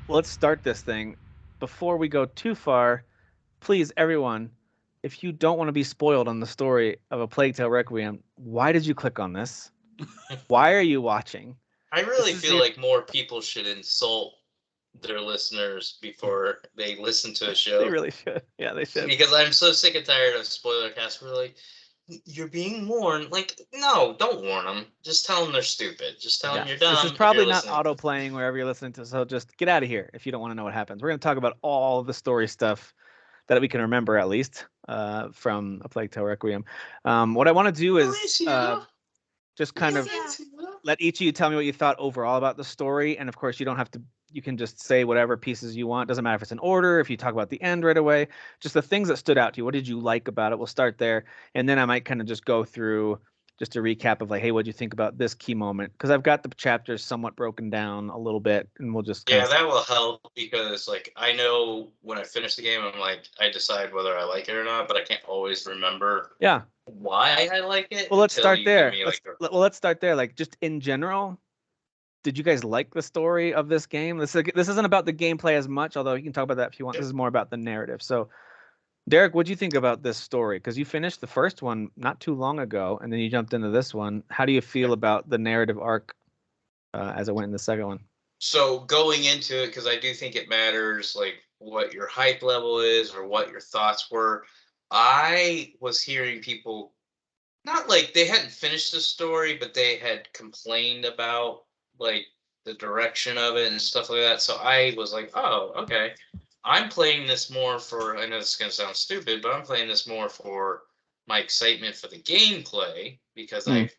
let's start this thing. Before we go too far, please, everyone, if you don't want to be spoiled on the story of A Plague Tale Requiem, why did you click on this? Why are you watching? I This really is feel your. like more people should insult their listeners before they listen to a They show. really should. Yeah, they should. Because I'm so sick and tired of spoiler casts. We're like, you're being warned. Like, no, don't warn them. Just tell them they're stupid. Just tell them Yeah. you're This is dumb if probably you're not listening. auto playing wherever you're listening to, so just get out of here if you don't want to know what happens. We're going to talk about all the story stuff that we can remember, at least, from A Plague Tale Requiem. What I want to do is Alicia, just kind of Alicia. let each of you tell me what you thought overall about the story. And of course, you don't have to, you can just say whatever pieces you want. Doesn't matter if it's in order, if you talk about the end right away, just the things that stood out to you. What did you like about it? We'll start there. And then I might kind of just go through just a recap of like, hey, what do you think about this key moment? Because I've got the chapters somewhat broken down a little bit, and we'll just kind Yeah, of. that will help because, like, I know when I finish the game, I'm like, I decide whether I like it or not, but I can't always remember Yeah. why I like it Well, let's until start you give there. me like the. Let's start there. Like, just in general, did you guys like the story of this game? This isn't about the gameplay as much, although you can talk about that if you want. This is more about the narrative. So, Derek, what do you think about this story? Because you finished the first one not too long ago, and then you jumped into this one. How do you feel about the narrative arc as it went in the second one? So going into it, because I do think it matters, like what your hype level is or what your thoughts were. I was hearing people not like they hadn't finished the story, but they had complained about like the direction of it and stuff like that. So I was like, oh, okay. I'm playing this more for, I know this is going to sound stupid, but I'm playing this more for my excitement for the gameplay because Mm.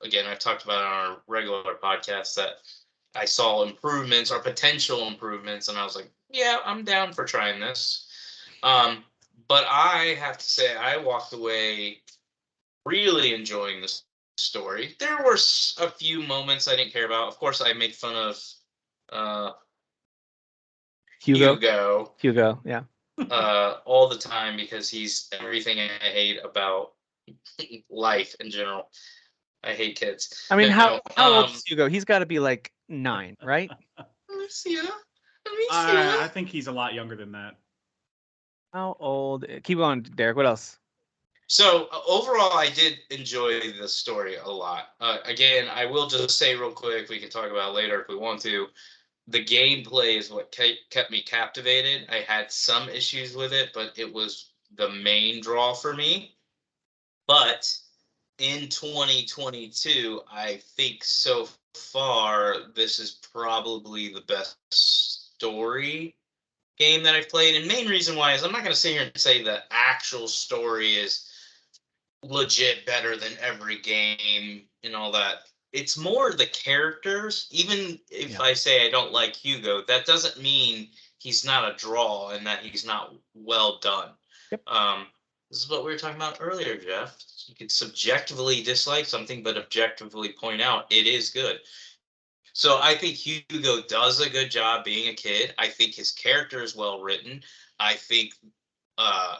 I've talked about it on our regular podcast that I saw improvements or potential improvements, and I was like, yeah, I'm down for trying this. Um, but I have to say, I walked away really enjoying the story. There were a few moments I didn't care about. Of course, I make fun of uh, Hugo, Hugo Hugo, yeah. all the time because he's everything I hate about life in general. I hate kids. I mean, No, how old is Hugo? He's got to be like 9, right? Alicia, Alicia. I think he's a lot younger than that. How old? Keep going, Derek. What else? So overall, I did enjoy the story a lot. Again, I will just say real quick, we can talk about it later if we want to. The gameplay is what kept me captivated. I had some issues with it, but it was the main draw for me. But in 2022, I think so far this is probably the best story game that I've played. And main reason why is I'm not going to sit here and say the actual story is legit better than every game and all that. It's more the characters. Even if I say I don't like Hugo, that doesn't mean he's not a draw and that he's not well done. Yep. This is what we were talking about earlier, Jeff. You could subjectively dislike something, but objectively point out it is good. So I think Hugo does a good job being a kid. I think his character is well written. I think uh,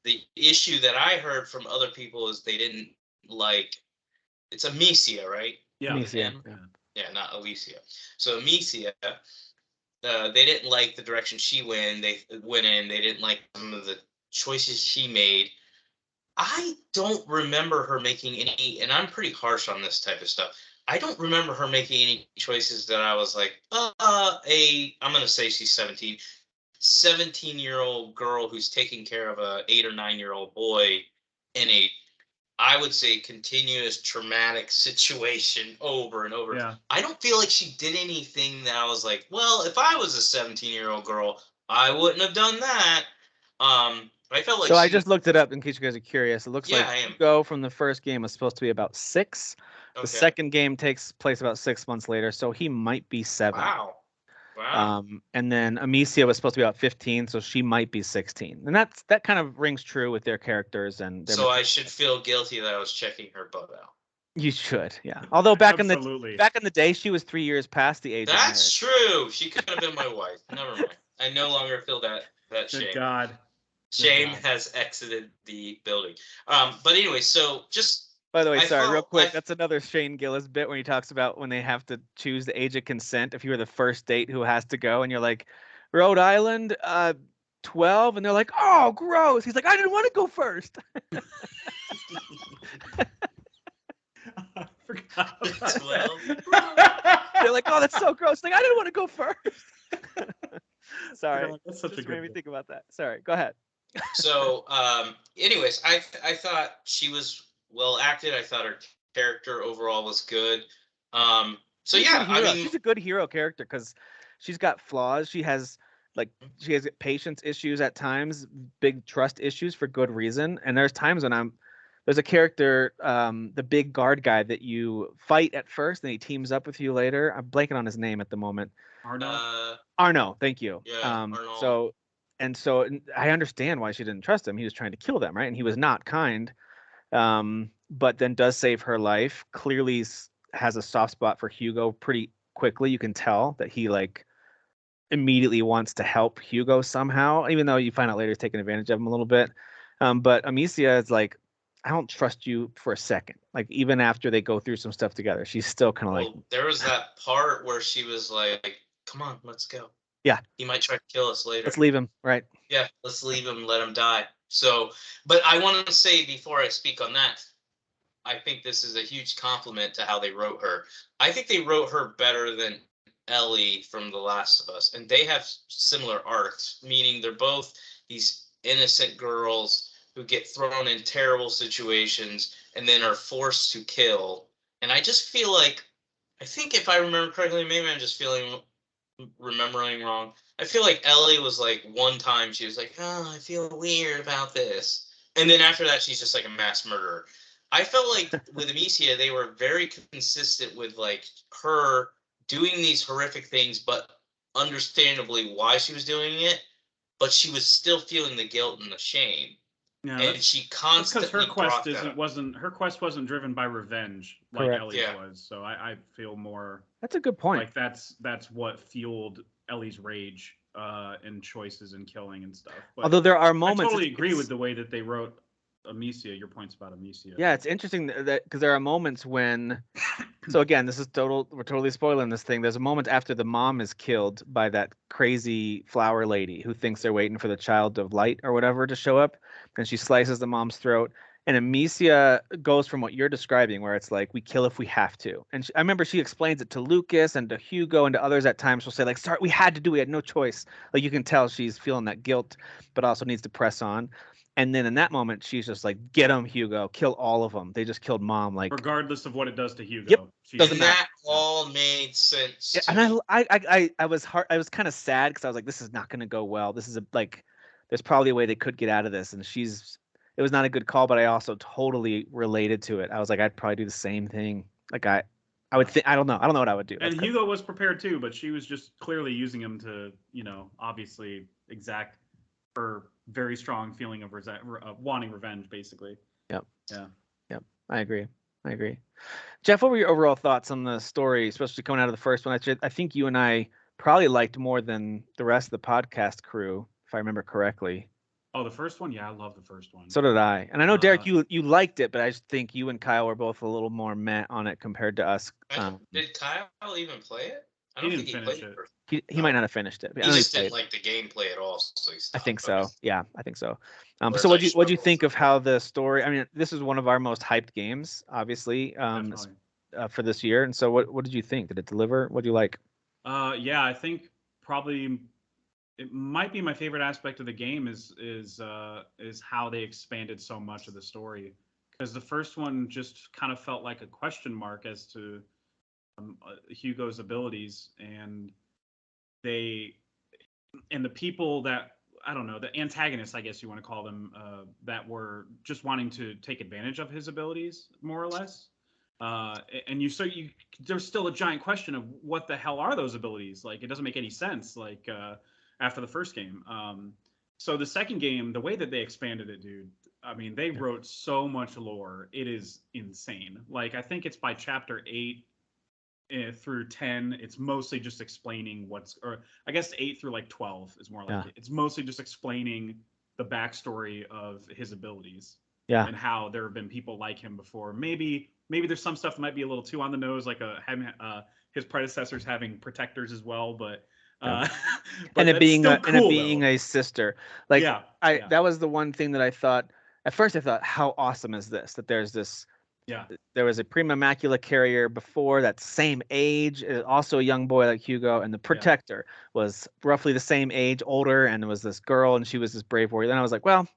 the issue that I heard from other people is they didn't like it's Amicia, right? Yeah. With Amicia. M? Yeah. Yeah, not Alicia. So Amicia, they didn't like the direction she went. They went in. They didn't like some of the choices she made. I don't remember her making any, and I'm pretty harsh on this type of stuff. I don't remember her making any choices that I was like, I'm gonna say she's 17, 17-year-old girl who's taking care of a 8 or 9-year-old boy in a, I would say, continuous traumatic situation over and over. Yeah. I don't feel like she did anything that I was like, well, if I was a 17-year-old girl, I wouldn't have done that. I felt like So I she. just looked it up in case you guys are curious. It looks Yeah, like I am. Hugo from the first game was supposed to be about 6. The Okay. second game takes place about 6 months later, so he might be 7. Wow. Wow. And then Amicia was supposed to be about 15, so she might be 16. And that kind of rings true with their characters and their. So I should feel guilty that I was checking her butt out. You should, yeah. Although back in Absolutely. the day, she was 3 years past the age of marriage. That's true. She could have been my wife. Never mind. I no longer feel that Good shame. God. Shame has exited the building. But anyway, so just By the way, I sorry, real felt quick. That's another Shane Gillis bit when he talks about when they have to choose the age of consent. If you were the first date who has to go, and you're like, Rhode Island, 12, and they're like, oh, gross. He's like, I didn't want to go first. I forgot about 12. They're like, oh, that's so gross. Like, I didn't want to go first. Sorry, That's such a just made good me bit. think about that. Sorry, go ahead. So, anyways, I thought she was well acted. I thought her character overall was good. So She's a yeah, good I hero. mean, She's a good hero character because she's got flaws. She has patience issues at times, big trust issues for good reason. And there's times when there's a character, the big guard guy that you fight at first, and he teams up with you later. I'm blanking on his name at the moment. Arno, thank you. yeah, Arnold. So I understand why she didn't trust him. He was trying to kill them, right? And he was not kind. But then does save her life. Clearly has a soft spot for Hugo pretty quickly. You can tell that he like immediately wants to help Hugo somehow, even though you find out later he's taking advantage of him a little bit. But Amicia is like, I don't trust you for a second. Like even after they go through some stuff together, she's still kind of like. There was that part where she was like, "Come on, let's go." Yeah. He might try to kill us later. Let's leave him, right? Yeah, let's leave him, let him die. So, but I want to say before I speak on that, I think this is a huge compliment to how they wrote her. I think they wrote her better than Ellie from The Last of Us, and they have similar arcs, meaning they're both these innocent girls who get thrown in terrible situations and then are forced to kill. And I just feel like, I think if I remember correctly, maybe I'm just remembering wrong. I feel like Ellie was like one time she was like, "Oh, I feel weird about this," and then after that she's just like a mass murderer. I felt like with Amicia they were very consistent with like her doing these horrific things, but understandably why she was doing it, but she was still feeling the guilt and the shame. Yeah, and she because constantly her quest brought that up. wasn't driven by revenge like Correct. Ellie's Yeah. was. So I feel more That's a good point. like that's what fueled Ellie's rage and choices and killing and stuff. But Although there are I moments. totally agree with the way that they wrote Amicia. Your points about Amicia. Yeah, it's interesting that because there are moments when. So again, this is we're totally spoiling this thing. There's a moment after the mom is killed by that crazy flower lady who thinks they're waiting for the child of light or whatever to show up, and she slices the mom's throat. And Amicia goes from what you're describing, where it's like we kill if we have to. And I remember she explains it to Lucas and to Hugo and to others at times. She'll say like, "Sorry, we had to do. We had no choice." Like you can tell she's feeling that guilt, but also needs to press on. And then in that moment, she's just like, "Get him, Hugo! Kill all of them. They just killed mom." Like, regardless of what it does to Hugo. Yep. She's Doesn't And matter. that all made sense to and me. I was kind of sad because I was like, this is not going to go well. This is there's probably a way they could get out of this. And it was not a good call, but I also totally related to it. I was like, I'd probably do the same thing. Like I would think, I don't know what I would do. And Hugo was prepared too, but she was just clearly using him to, obviously exact her very strong feeling of wanting revenge, basically. Yep. Yeah. Yep. I agree. Jeff, what were your overall thoughts on the story, especially coming out of the first one? I think you and I probably liked more than the rest of the podcast crew, if I remember correctly. Oh, the first one? Yeah, I love the first one. So did I. And I know, Derek, you liked it, but I just think you and Kyle were both a little more meh on it compared to us. Did Kyle even play it? I He don't didn't think finish played it. He might not have finished it. He just didn't like the gameplay at all. So he I stopped. think so. Yeah, I think so. Whereas So I what'd you struggled think with of how the story? I mean, this is one of our most hyped games, obviously, Definitely. for this year. And so, what did you think? Did it deliver? What do you like? Yeah, I think probably it might be my favorite aspect of the game is how they expanded so much of the story. Because the first one just kind of felt like a question mark as to Hugo's abilities, and the people that, I don't know, the antagonists, I guess you want to call them, that were just wanting to take advantage of his abilities, more or less. And there's still a giant question of what the hell are those abilities? Like, it doesn't make any sense. Like after the first game. So the second game, the way that they expanded it, dude. I mean, they wrote so much lore. It is insane. Like, I think it's by chapter 8 through 10. It's mostly just explaining or I guess 8 through like 12 is more like it. It's mostly just explaining the backstory of his abilities. Yeah. And how there have been people like him before. Maybe there's some stuff that might be a little too on the nose, like his predecessors having protectors as well, but Yeah. but And it that's being still a, and it cool, being though. a sister. Like Yeah, that was the one thing that I thought at first. I thought, how awesome is this? That there was a prima macula carrier before that same age, also a young boy like Hugo, and the protector was roughly the same age, older, and it was this girl, and she was this brave warrior. Then I was like, well,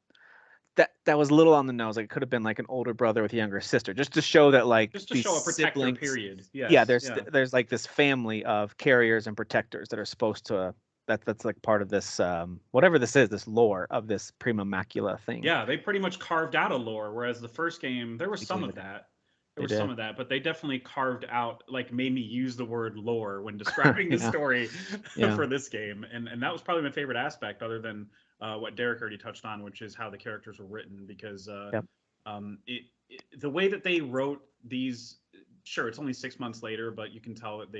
that was a little on the nose. Like it could have been like an older brother with a younger sister, just to show that like just to these show a protector siblings, period. Yes. yeah, there's like this family of carriers and protectors that are supposed to that's like part of this whatever this is, this lore of this prima macula thing. Yeah, they pretty much carved out a lore, whereas the first game there was They some did. of that. They There was did. some of that, but they definitely carved out, like made me use the word lore when describing the Yeah. story Yeah. for this game, and that was probably my favorite aspect, other than what Derek already touched on, which is how the characters were written, because Yep. the way that they wrote these, sure, it's only 6 months later, but you can tell that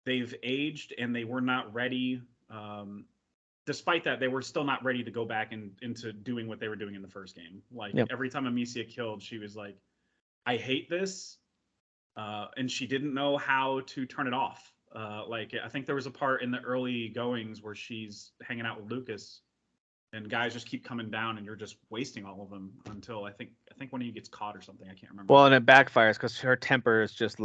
they've aged and they were not ready. Despite that, they were still not ready to go back into doing what they were doing in the first game. Like every time Amicia killed, she was like, I hate this. And she didn't know how to turn it off. Like I think there was a part in the early goings where she's hanging out with Lucas and guys just keep coming down and you're just wasting all of them until I think one of you gets caught or something. I can't remember. Well, and it backfires because her temper is just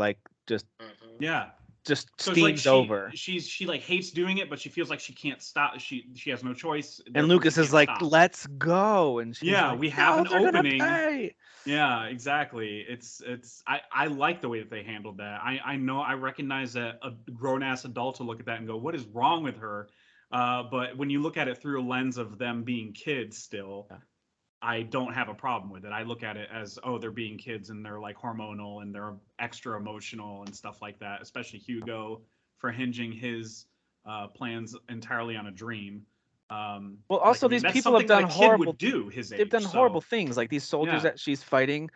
yeah. just So steams like over. She like hates doing it, but she feels like she can't stop. She has no choice. And Lucas is like, "Let's go," and she's like, we have an opening. Pay. Yeah, exactly. It's I like the way that they handled that. I know I recognize that a grown ass adult to look at that and go, "What is wrong with her?" But when you look at it through a lens of them being kids still, I don't have a problem with it. I look at it as, oh, they're being kids and they're like hormonal and they're extra emotional and stuff like that, especially Hugo for hinging his plans entirely on a dream. Well, also these people have done horrible they've done horrible things. Like these soldiers that she's fighting.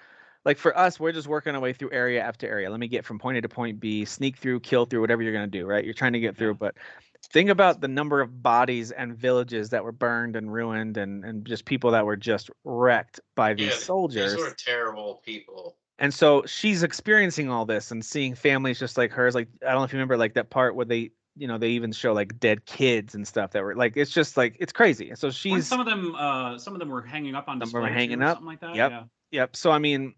Like for us, we're just working our way through area after area. Let me get from point A to point B, sneak through, kill through, whatever you're gonna do, right? You're trying to get through, but think about the number of bodies and villages that were burned and ruined and just people that were just wrecked by these soldiers. These were terrible people. And so she's experiencing all this and seeing families just like hers. Like, I don't know if you remember like that part where they even show like dead kids and stuff that were like, it's just like, it's crazy. So she's some of them were hanging up on display or something like that. Yep. Yep. So I mean,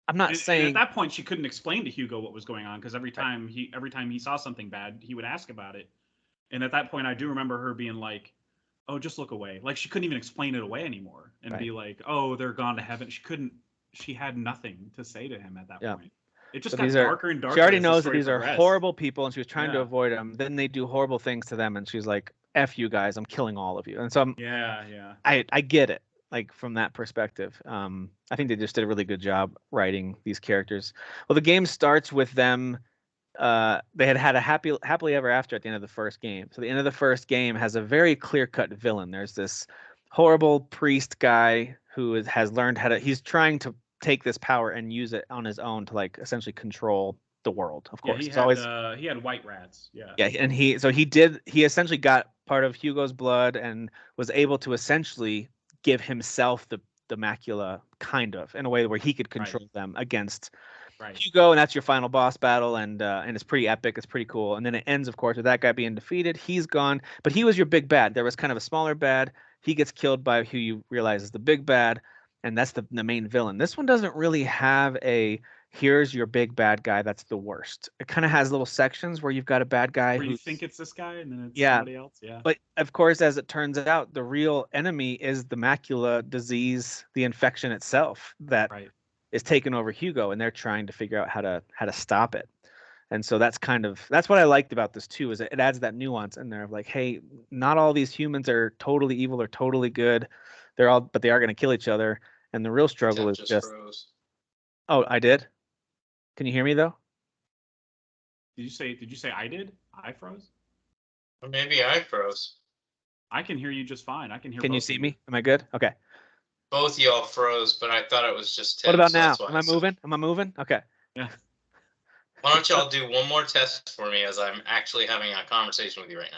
I'm not saying and at that point she couldn't explain to Hugo what was going on, because every time he saw something bad, he would ask about it. And at that point, I do remember her being like, "Oh, just look away." Like she couldn't even explain it away anymore, and be like, "Oh, they're gone to heaven." She had nothing to say to him at that point. It just got darker and darker. She already knows that these are horrible people, and she was trying to avoid them. Then they do horrible things to them, and she's like, "F you guys, I'm killing all of you." And so I get it, like from that perspective. I think they just did a really good job writing these characters. Well, the game starts with them. They had a happily ever after at the end of the first game. So the end of the first game has a very clear-cut villain. There's this horrible priest guy who has learned how to. He's trying to take this power and use it on his own to like essentially control the world. Of course, he had white rats. Yeah, and he essentially got part of Hugo's blood and was able to essentially give himself the macula, kind of, in a way where he could control them against Hugo, and that's your final boss battle, and it's pretty epic. It's pretty cool. And then it ends, of course, with that guy being defeated. He's gone, but he was your big bad. There was kind of a smaller bad. He gets killed by who you realize is the big bad, and that's the main villain. This one doesn't really have a here's your big bad guy that's the worst. It kind of has little sections where you've got a bad guy where you think it's this guy and then it's somebody else. Yeah. But of course, as it turns out, the real enemy is the macula disease, the infection itself that is taking over Hugo, and they're trying to figure out how to stop it. And so that's what I liked about this too, is it adds that nuance in there of like, hey, not all these humans are totally evil or totally good. But they are going to kill each other. And the real struggle is just froze. Oh, I did. Can you hear me though? Did you say I did? I froze? Or maybe I froze. I can hear you just fine. I can hear. Can you see me? Am I good? Okay. Both y'all froze, but I thought it was just Tim. What about now? Am I moving? Am I moving? Okay. Yeah. Why don't y'all do one more test for me, as I'm actually having a conversation with you right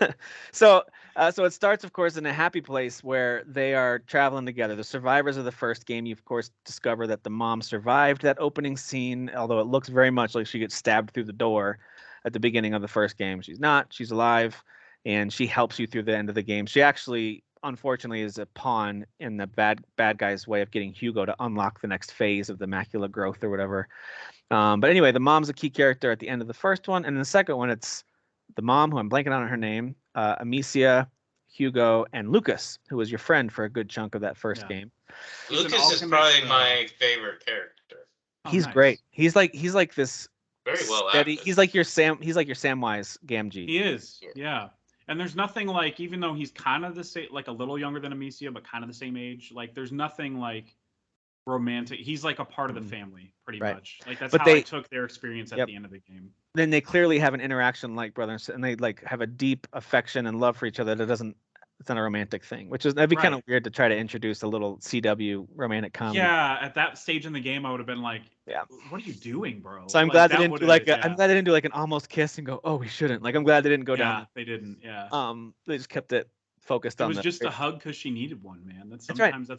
now? So So it starts, of course, in a happy place where they are traveling together. The survivors of the first game, you of course discover that the mom survived that opening scene, although it looks very much like she gets stabbed through the door at the beginning of the first game. She's not. She's alive, and she helps you through the end of the game. She actually, unfortunately, is a pawn in the bad guy's way of getting Hugo to unlock the next phase of the macula growth or whatever. But anyway, the mom's a key character at the end of the first one, and in the second one, it's the mom, who I'm blanking on her name, Amicia, Hugo, and Lucas, who was your friend for a good chunk of that first game. Lucas is probably my favorite character. He's great. He's like this very well steady. acted. He's like your Samwise Gamgee. He is, yeah. And there's nothing like, even though he's kind of the same, like a little younger than Amicia, but kind of the same age. Like, there's nothing like romantic. He's like a part of the family, pretty much. Like that's how I took their experience at the end of the game. Then they clearly have an interaction like brothers, and they like have a deep affection and love for each other. It's not a romantic thing, which is that'd be kind of weird to try to introduce a little CW romantic comedy. Yeah, at that stage in the game, I would have been like, what are you doing, bro?" So I'm glad they didn't do I'm glad they didn't do like an almost kiss and go, "Oh, we shouldn't." Like I'm glad they didn't go down. They didn't. Yeah. They just kept it focused on. It was just a hug because she needed one, man. That's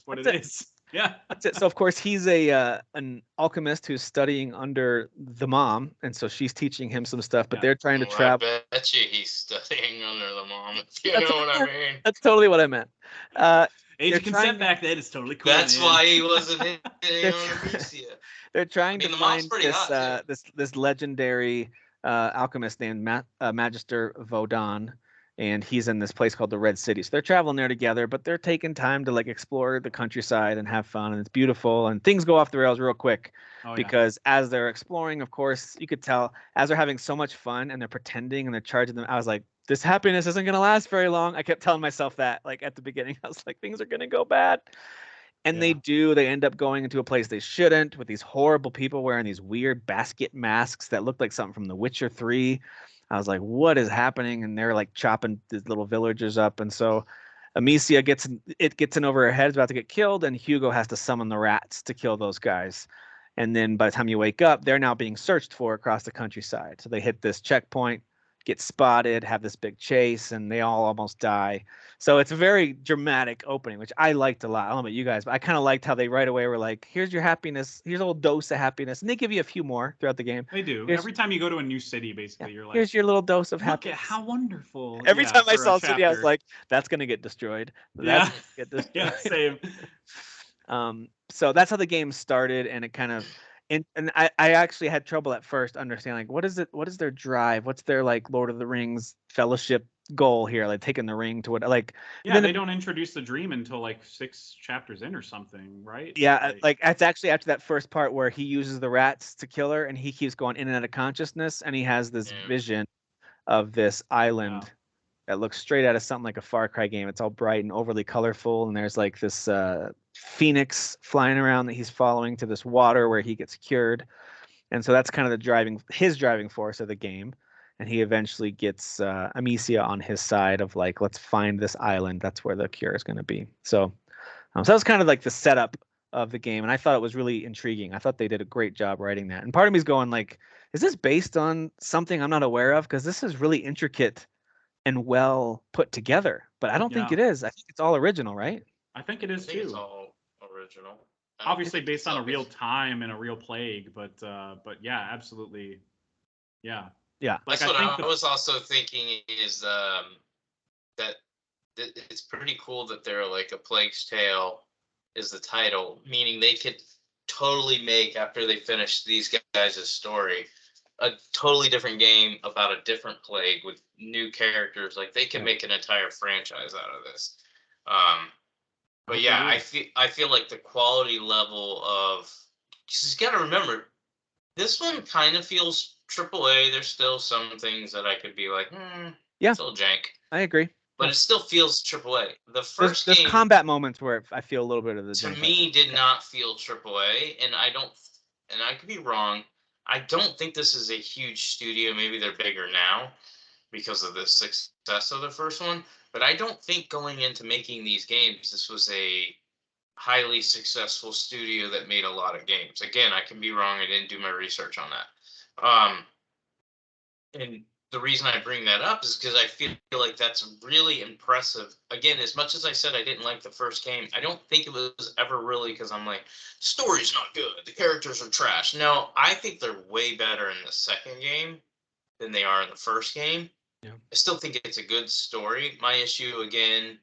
what it is. Yeah, that's it. So of course he's an alchemist who's studying under the mom, and so she's teaching him some stuff. But they're trying to travel. I bet you he's studying under the mom. If you know what I mean. That's totally what I meant. Age of consent back then is totally cool. That's why he wasn't hitting on Amicia. They're trying to find this legendary alchemist named Magister Vodan. And he's in this place called the Red City. So they're traveling there together, but they're taking time to like explore the countryside and have fun. And it's beautiful. And things go off the rails real quick because as they're exploring, of course, you could tell as they're having so much fun and they're pretending and they're charging them. I was like, this happiness isn't going to last very long. I kept telling myself that like at the beginning, I was like, things are going to go bad. And they end up going into a place they shouldn't with these horrible people wearing these weird basket masks that look like something from The Witcher 3. I was like, what is happening? And they're like chopping these little villagers up. And so Amicia gets in over her head, is about to get killed, and Hugo has to summon the rats to kill those guys. And then by the time you wake up, they're now being searched for across the countryside. So they hit this checkpoint, get spotted, have this big chase, and they all almost die. So it's a very dramatic opening, which I liked a lot. I don't know about you guys, but I kind of liked how they right away were like, here's your happiness. Here's a little dose of happiness. And they give you a few more throughout the game. They do. Every time you go to a new city, basically, you're like, here's your little dose of happiness. Look at how wonderful. Every time I saw a city, I was like, that's going to get destroyed. Yeah, same. So that's how the game started, and it kind of... And I actually had trouble at first understanding like what is their drive? What's their like Lord of the Rings fellowship goal here? Like taking the ring to what like they don't introduce the dream until like 6 chapters in or something, right? Yeah, like it's actually after that first part where he uses the rats to kill her and he keeps going in and out of consciousness and he has this vision of this island that looks straight out of something like a Far Cry game. It's all bright and overly colorful, and there's like this phoenix flying around that he's following to this water where he gets cured. And so that's kind of his driving force of the game. And he eventually gets Amicia on his side of like, let's find this island. That's where the cure is going to be. So that was kind of like the setup of the game. And I thought it was really intriguing. I thought they did a great job writing that. And part of me is going like, is this based on something I'm not aware of? Because this is really intricate and well put together, but I don't think it is. I think it's all original, right? I think it is too. It's all original. Obviously based on a real time and a real plague, but yeah, absolutely. Yeah. Yeah. Like that's what I was also thinking is that it's pretty cool that they're like A Plague's Tale is the title, meaning they could totally make, after they finish these guys' story, a totally different game about a different plague with new characters. Like they can make an entire franchise out of this. But yeah, I feel like the quality level of, because you got to remember, this one kind of feels AAA. There's still some things that I could be like, still jank. I agree. But it still feels AAA. The first game, there's combat moments where I feel a little bit of the. To me, did not feel AAA, and I could be wrong. I don't think this is a huge studio. Maybe they're bigger now because of the success of the first one. But I don't think going into making these games, this was a highly successful studio that made a lot of games. Again, I can be wrong. I didn't do my research on that. And the reason I bring that up is because I feel like that's really impressive. Again, as much as I said I didn't like the first game, I don't think it was ever really because I'm like, story's not good, the characters are trash. No, I think they're way better in the second game than they are in the first game. Yeah. I still think it's a good story. My issue, again,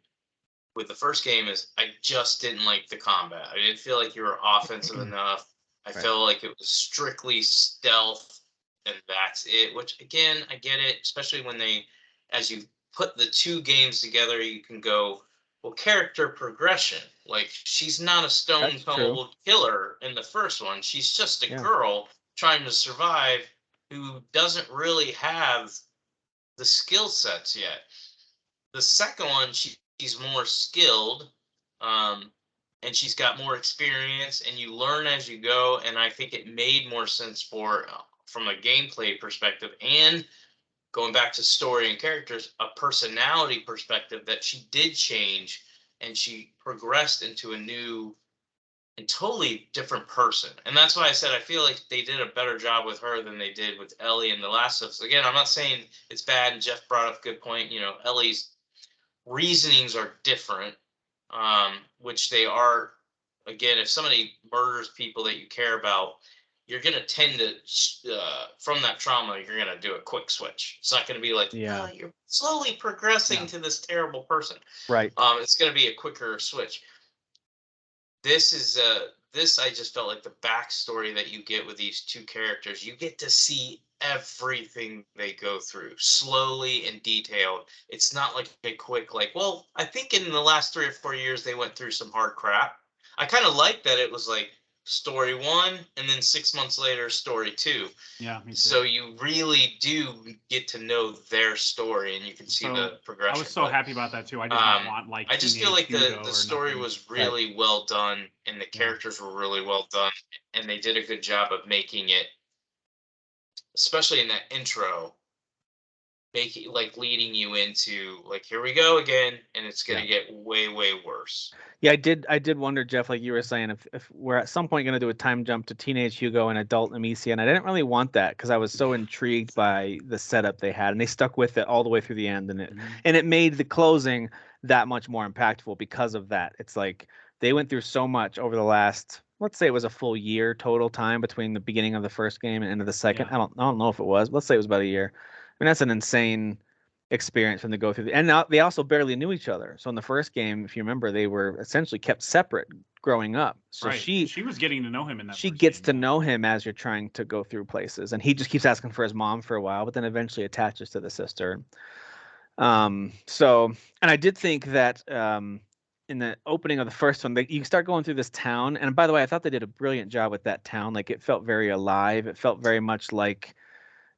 with the first game is I just didn't like the combat. I didn't feel like you were offensive enough. I Right. felt like it was strictly stealth, and that's it. Which, again, I get it, especially when they, as you put the two games together, you can go, well, character progression. Like, she's not a stone That's true. cold killer in the first one. She's just a Yeah. girl trying to survive who doesn't really have the skill sets yet. The second one, she's more skilled, and she's got more experience, and you learn as you go. And I think it made more sense for, from a gameplay perspective, and going back to story and characters, a personality perspective, that she did change and she progressed into a new and totally different person. And that's why I said I feel like they did a better job with her than they did with Ellie in The Last of Us. Again, I'm not saying it's bad, and Jeff brought up a good point. You know, Ellie's reasonings are different, which they are. Again, if somebody murders people that you care about, you're going to tend to, from that trauma, you're going to do a quick switch. It's not going to be like, Yeah. you're slowly progressing Yeah. to this terrible person. Right. It's going to be a quicker switch. This is this I just felt like the backstory that you get with these two characters. You get to see everything they go through slowly and detailed. It's not like a quick, like, well, I think in the last 3 or 4 years they went through some hard crap. I kind of like that it was like story one, and then 6 months later story two. Yeah, me too. So you really do get to know their story, and you can see So, the progression. I was so But happy about that too. I did not want like I just feel teenage like Hugo the or story nothing. was really well done, and the Yeah. characters were really well done, and they did a good job of making it, especially in that intro, making, like, leading you into, like, here we go again, and it's gonna get way, way worse. Yeah, I did wonder, Jeff, like you were saying, if we're at some point going to do a time jump to teenage Hugo and adult Amicia, and I didn't really want that because I was so intrigued by the setup they had, and they stuck with it all the way through the end, and it made the closing that much more impactful because of that. It's like they went through so much over the last, let's say it was a full year total time between the beginning of the first game and end of the second. Yeah. I don't know if it was. Let's say it was about a year. I mean, that's an insane experience from the go through and now they also barely knew each other. So in the first game, if you remember, they were essentially kept separate growing up. So right. she was getting to know him in that. she first gets game, to yeah. know him as you're trying to go through places, and he just keeps asking for his mom for a while, but then eventually attaches to the sister. So, and I did think that in the opening of the first one, you start going through this town, and by the way, I thought they did a brilliant job with that town. Like, it felt very alive. It felt very much like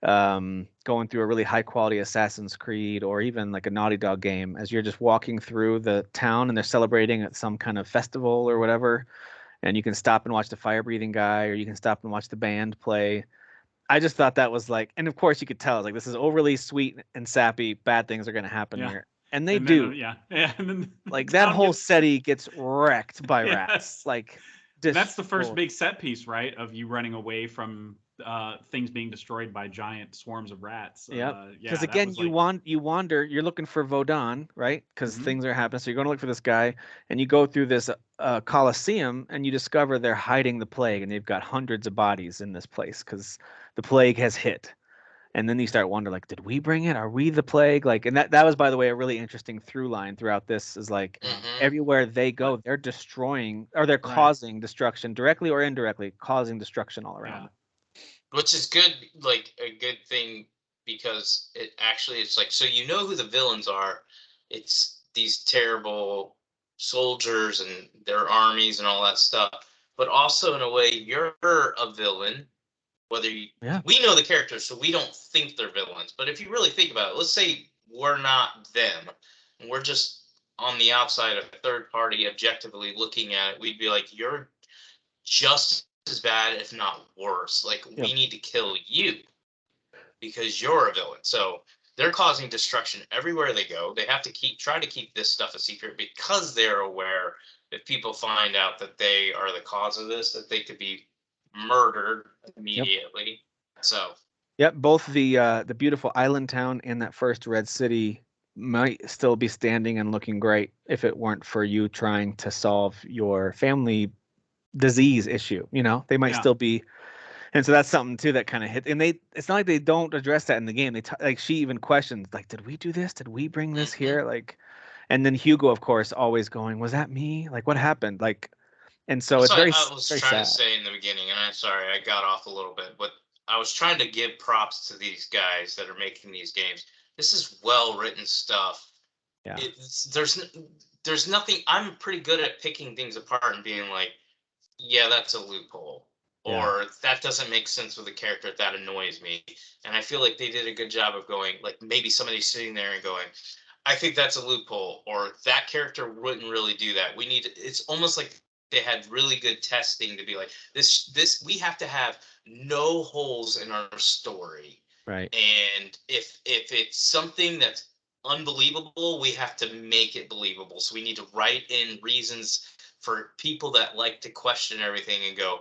going through a really high quality Assassin's Creed or even like a Naughty Dog game, as you're just walking through the town and they're celebrating at some kind of festival or whatever, and you can stop and watch the fire breathing guy, or you can stop and watch the band play. I just thought that was like, and of course you could tell, like, this is overly sweet and sappy, bad things are going to happen here, and they do. And then like that whole city gets wrecked by rats. Like, that's the first big set piece, right? Of you running away from things being destroyed by giant swarms of rats. Yeah, because again, you wander, you're looking for Vodon, right? Because things are happening, so you're going to look for this guy, and you go through this Colosseum, and you discover they're hiding the plague, and they've got hundreds of bodies in this place because the plague has hit. And then you start wondering, like, did we bring it? Are we the plague? Like, and that was, by the way, a really interesting through line throughout this, is like everywhere they go, they're destroying, or they're causing destruction, directly or indirectly, causing destruction all around. Which is good, like a good thing, because it's like, so you know who the villains are. It's these terrible soldiers and their armies and all that stuff. But also, in a way, you're a villain. Whether we know the characters, so we don't think they're villains. But if you really think about it, let's say we're not them, and we're just on the outside, a third party, objectively looking at it, we'd be like, you're just as bad, if not worse. Like, we need to kill you because you're a villain. So they're causing destruction everywhere they go. They have to try to keep this stuff a secret because they're aware if people find out that they are the cause of this, that they could be murdered immediately. So Yep, both the beautiful island town and that first red city might still be standing and looking great if it weren't for you trying to solve your family disease issue. You know, they might Yeah. still be, and so that's something too that kind of hit. And it's not like they don't address that in the game. Like she even questions, like, did we do this? Did we bring this here? Like, and then Hugo, of course, always going, was that me? Like, what happened? Like, and so That's it's what very, I was very trying to sad. say in the beginning, and I'm sorry I got off a little bit, but I was trying to give props to these guys that are making these games. This is well written stuff. Yeah. There's nothing. I'm pretty good at picking things apart and being like, yeah, that's a loophole, Yeah. or that doesn't make sense with the character. That annoys me, and I feel like they did a good job of going, like maybe somebody's sitting there and going, I think that's a loophole, or that character wouldn't really do that. We need. It's almost like they had really good testing to be like this. We have to have no holes in our story, Right. and if it's something that's unbelievable, we have to make it believable. So we need to write in reasons for people that like to question everything and go,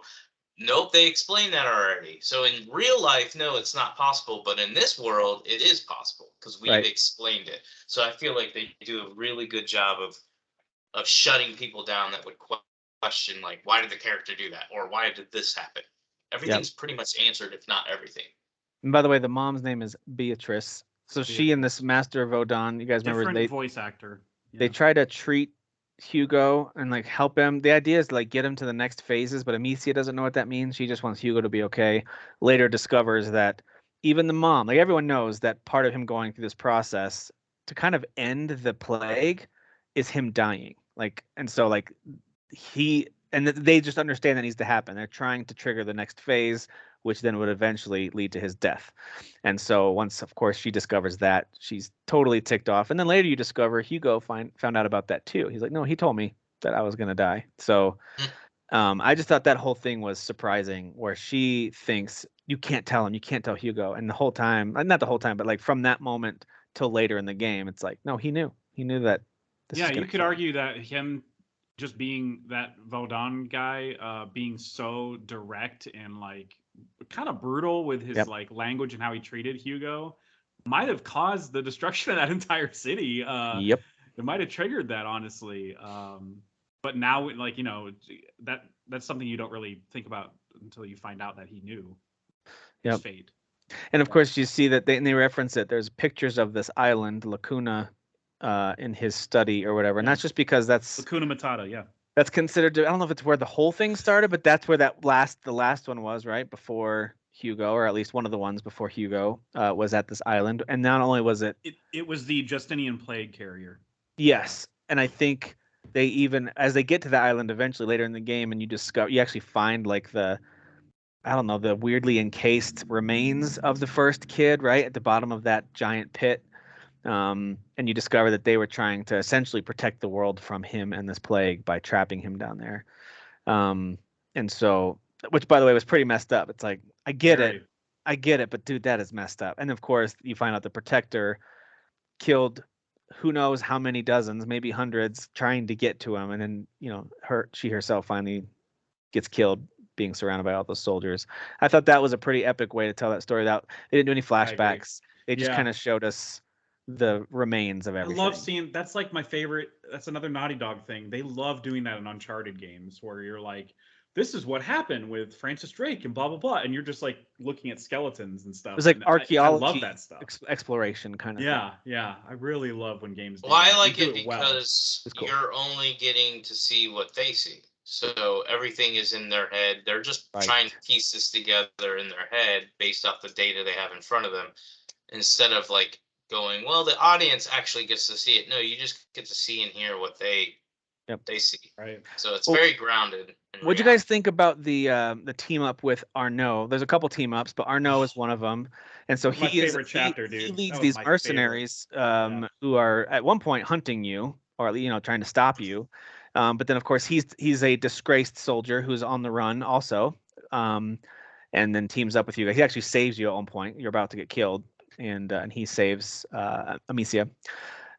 nope, they explained that already. So in real life, no, it's not possible. But in this world, it is possible because we've Right. explained it. So I feel like they do a really good job of shutting people down that would question, like, why did the character do that, or why did this happen? Everything's pretty much answered, if not everything. And by the way, the mom's name is Beatrice. So she and this Master of Odon, you guys remember Different voice actor. they Yeah. try to treat Hugo and like help him. The idea is to like get him to the next phases, but Amicia doesn't know what that means. She just wants Hugo to be okay. Later discovers that even the mom, like everyone knows that part of him going through this process to kind of end the plague is him dying. Like, and so like they just understand that needs to happen. They're trying to trigger the next phase, which then would eventually lead to his death. And so once, of course, she discovers that, she's totally ticked off. And then later you discover Hugo found out about that too. He's like, no, he told me that I was going to die. So I just thought that whole thing was surprising, where she thinks you can't tell him, you can't tell Hugo. And the whole time, not the whole time, but like from that moment till later in the game, it's like, no, he knew that this is Yeah, going you to could kill him. argue that him just being that Vaudin guy, being so direct and like kind of brutal with his Yep. like language and how he treated Hugo might have caused the destruction of that entire city. Yep. It might have triggered that, honestly. But now, like, you know, that's something you don't really think about until you find out that he knew his Yep. fate. And of course, you see that they reference it. There's pictures of this island, Lacuna, in his study or whatever. And Yeah. that's just because that's Hakuna Matata, yeah. that's considered to, I don't know if it's where the whole thing started, but that's where the last one was, right? Before Hugo, or at least one of the ones before Hugo, was at this island. And not only was it It was the Justinian plague carrier. yes, and I think they even, as they get to the island eventually later in the game, and you actually find like the weirdly encased remains of the first kid right at the bottom of that giant pit. And you discover that they were trying to essentially protect the world from him and this plague by trapping him down there. And so, which by the way was pretty messed up. It's like, I get it, but dude, that is messed up. And of course, you find out the protector killed who knows how many dozens, maybe hundreds, trying to get to him, and then she herself finally gets killed being surrounded by all those soldiers. I thought that was a pretty epic way to tell that story. Without they didn't do any flashbacks. They just kind of showed us the remains of everything. I love seeing, that's like my favorite. That's another Naughty Dog thing. They love doing that in Uncharted games where you're like, this is what happened with Francis Drake and blah blah blah, and you're just like looking at skeletons and stuff. It was like archaeology, I love that stuff. Exploration kind of thing. Yeah. I really love when games do Well, that. I like Do it well. because Cool. you're only getting to see what they see. So everything is in their head. They're just trying to piece this together in their head based off the data they have in front of them, instead of like going, well, the audience actually gets to see it. No, you just get to see and hear what they see. Right. So it's very grounded. What'd you guys think about the team up with Arnaud? There's a couple team ups, but Arnaud is one of them. And so my favorite chapter, he dude. leads these mercenaries who are at one point hunting you, or trying to stop you. But then of course he's a disgraced soldier who's on the run also. And then teams up with you. He actually saves you at one point. You're about to get killed, and he saves Amicia.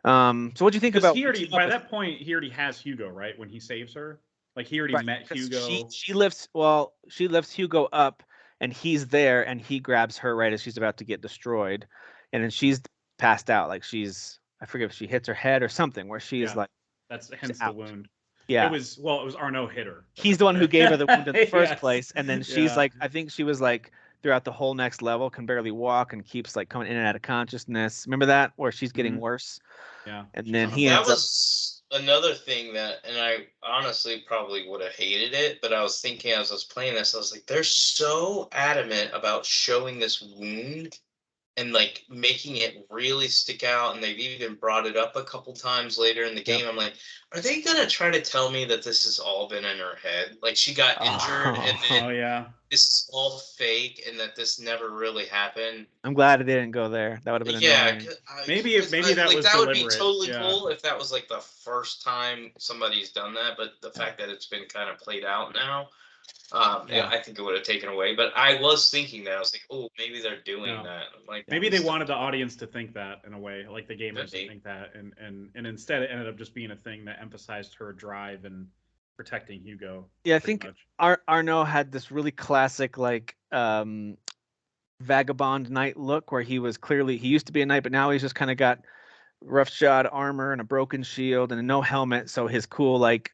So what do you think about? By that point he already has Hugo, right? When he saves her, like he already met Hugo. She lifts Hugo up, and he's there, and he grabs her right as she's about to get destroyed, and then she's passed out, like I forget if she hits her head or something, where she is like that's hence the out. wound. Yeah, it was Arnaud hit her. he's the one who gave her the wound in the first Yes. place, and then she's Yeah. like, I think she was like throughout the whole next level can barely walk and keeps like coming in and out of consciousness. Remember that, where she's getting worse? Yeah. And then he That ends up. was another thing that, and I honestly probably would have hated it, but I was thinking as I was playing this, I was like, they're so adamant about showing this wound and like making it really stick out, and they've even brought it up a couple times later in the game. I'm like, are they gonna try to tell me that this has all been in her head? Like she got injured and then this is all fake and that this never really happened. I'm glad it didn't go there. That would have been annoying. Maybe that like, was that would be deliberate. totally cool if that was like the first time somebody's done that, but the fact that it's been kind of played out now, I think it would have taken away. But I was thinking that I was like, oh, maybe they're doing that. Like maybe they wanted the audience to think that in a way, like the gamers to think that, and instead it ended up just being a thing that emphasized her drive and protecting Hugo. Yeah, I think Arnaud had this really classic like vagabond knight look, where he used to be a knight, but now he's just kind of got roughshod armor and a broken shield and no helmet, so his cool like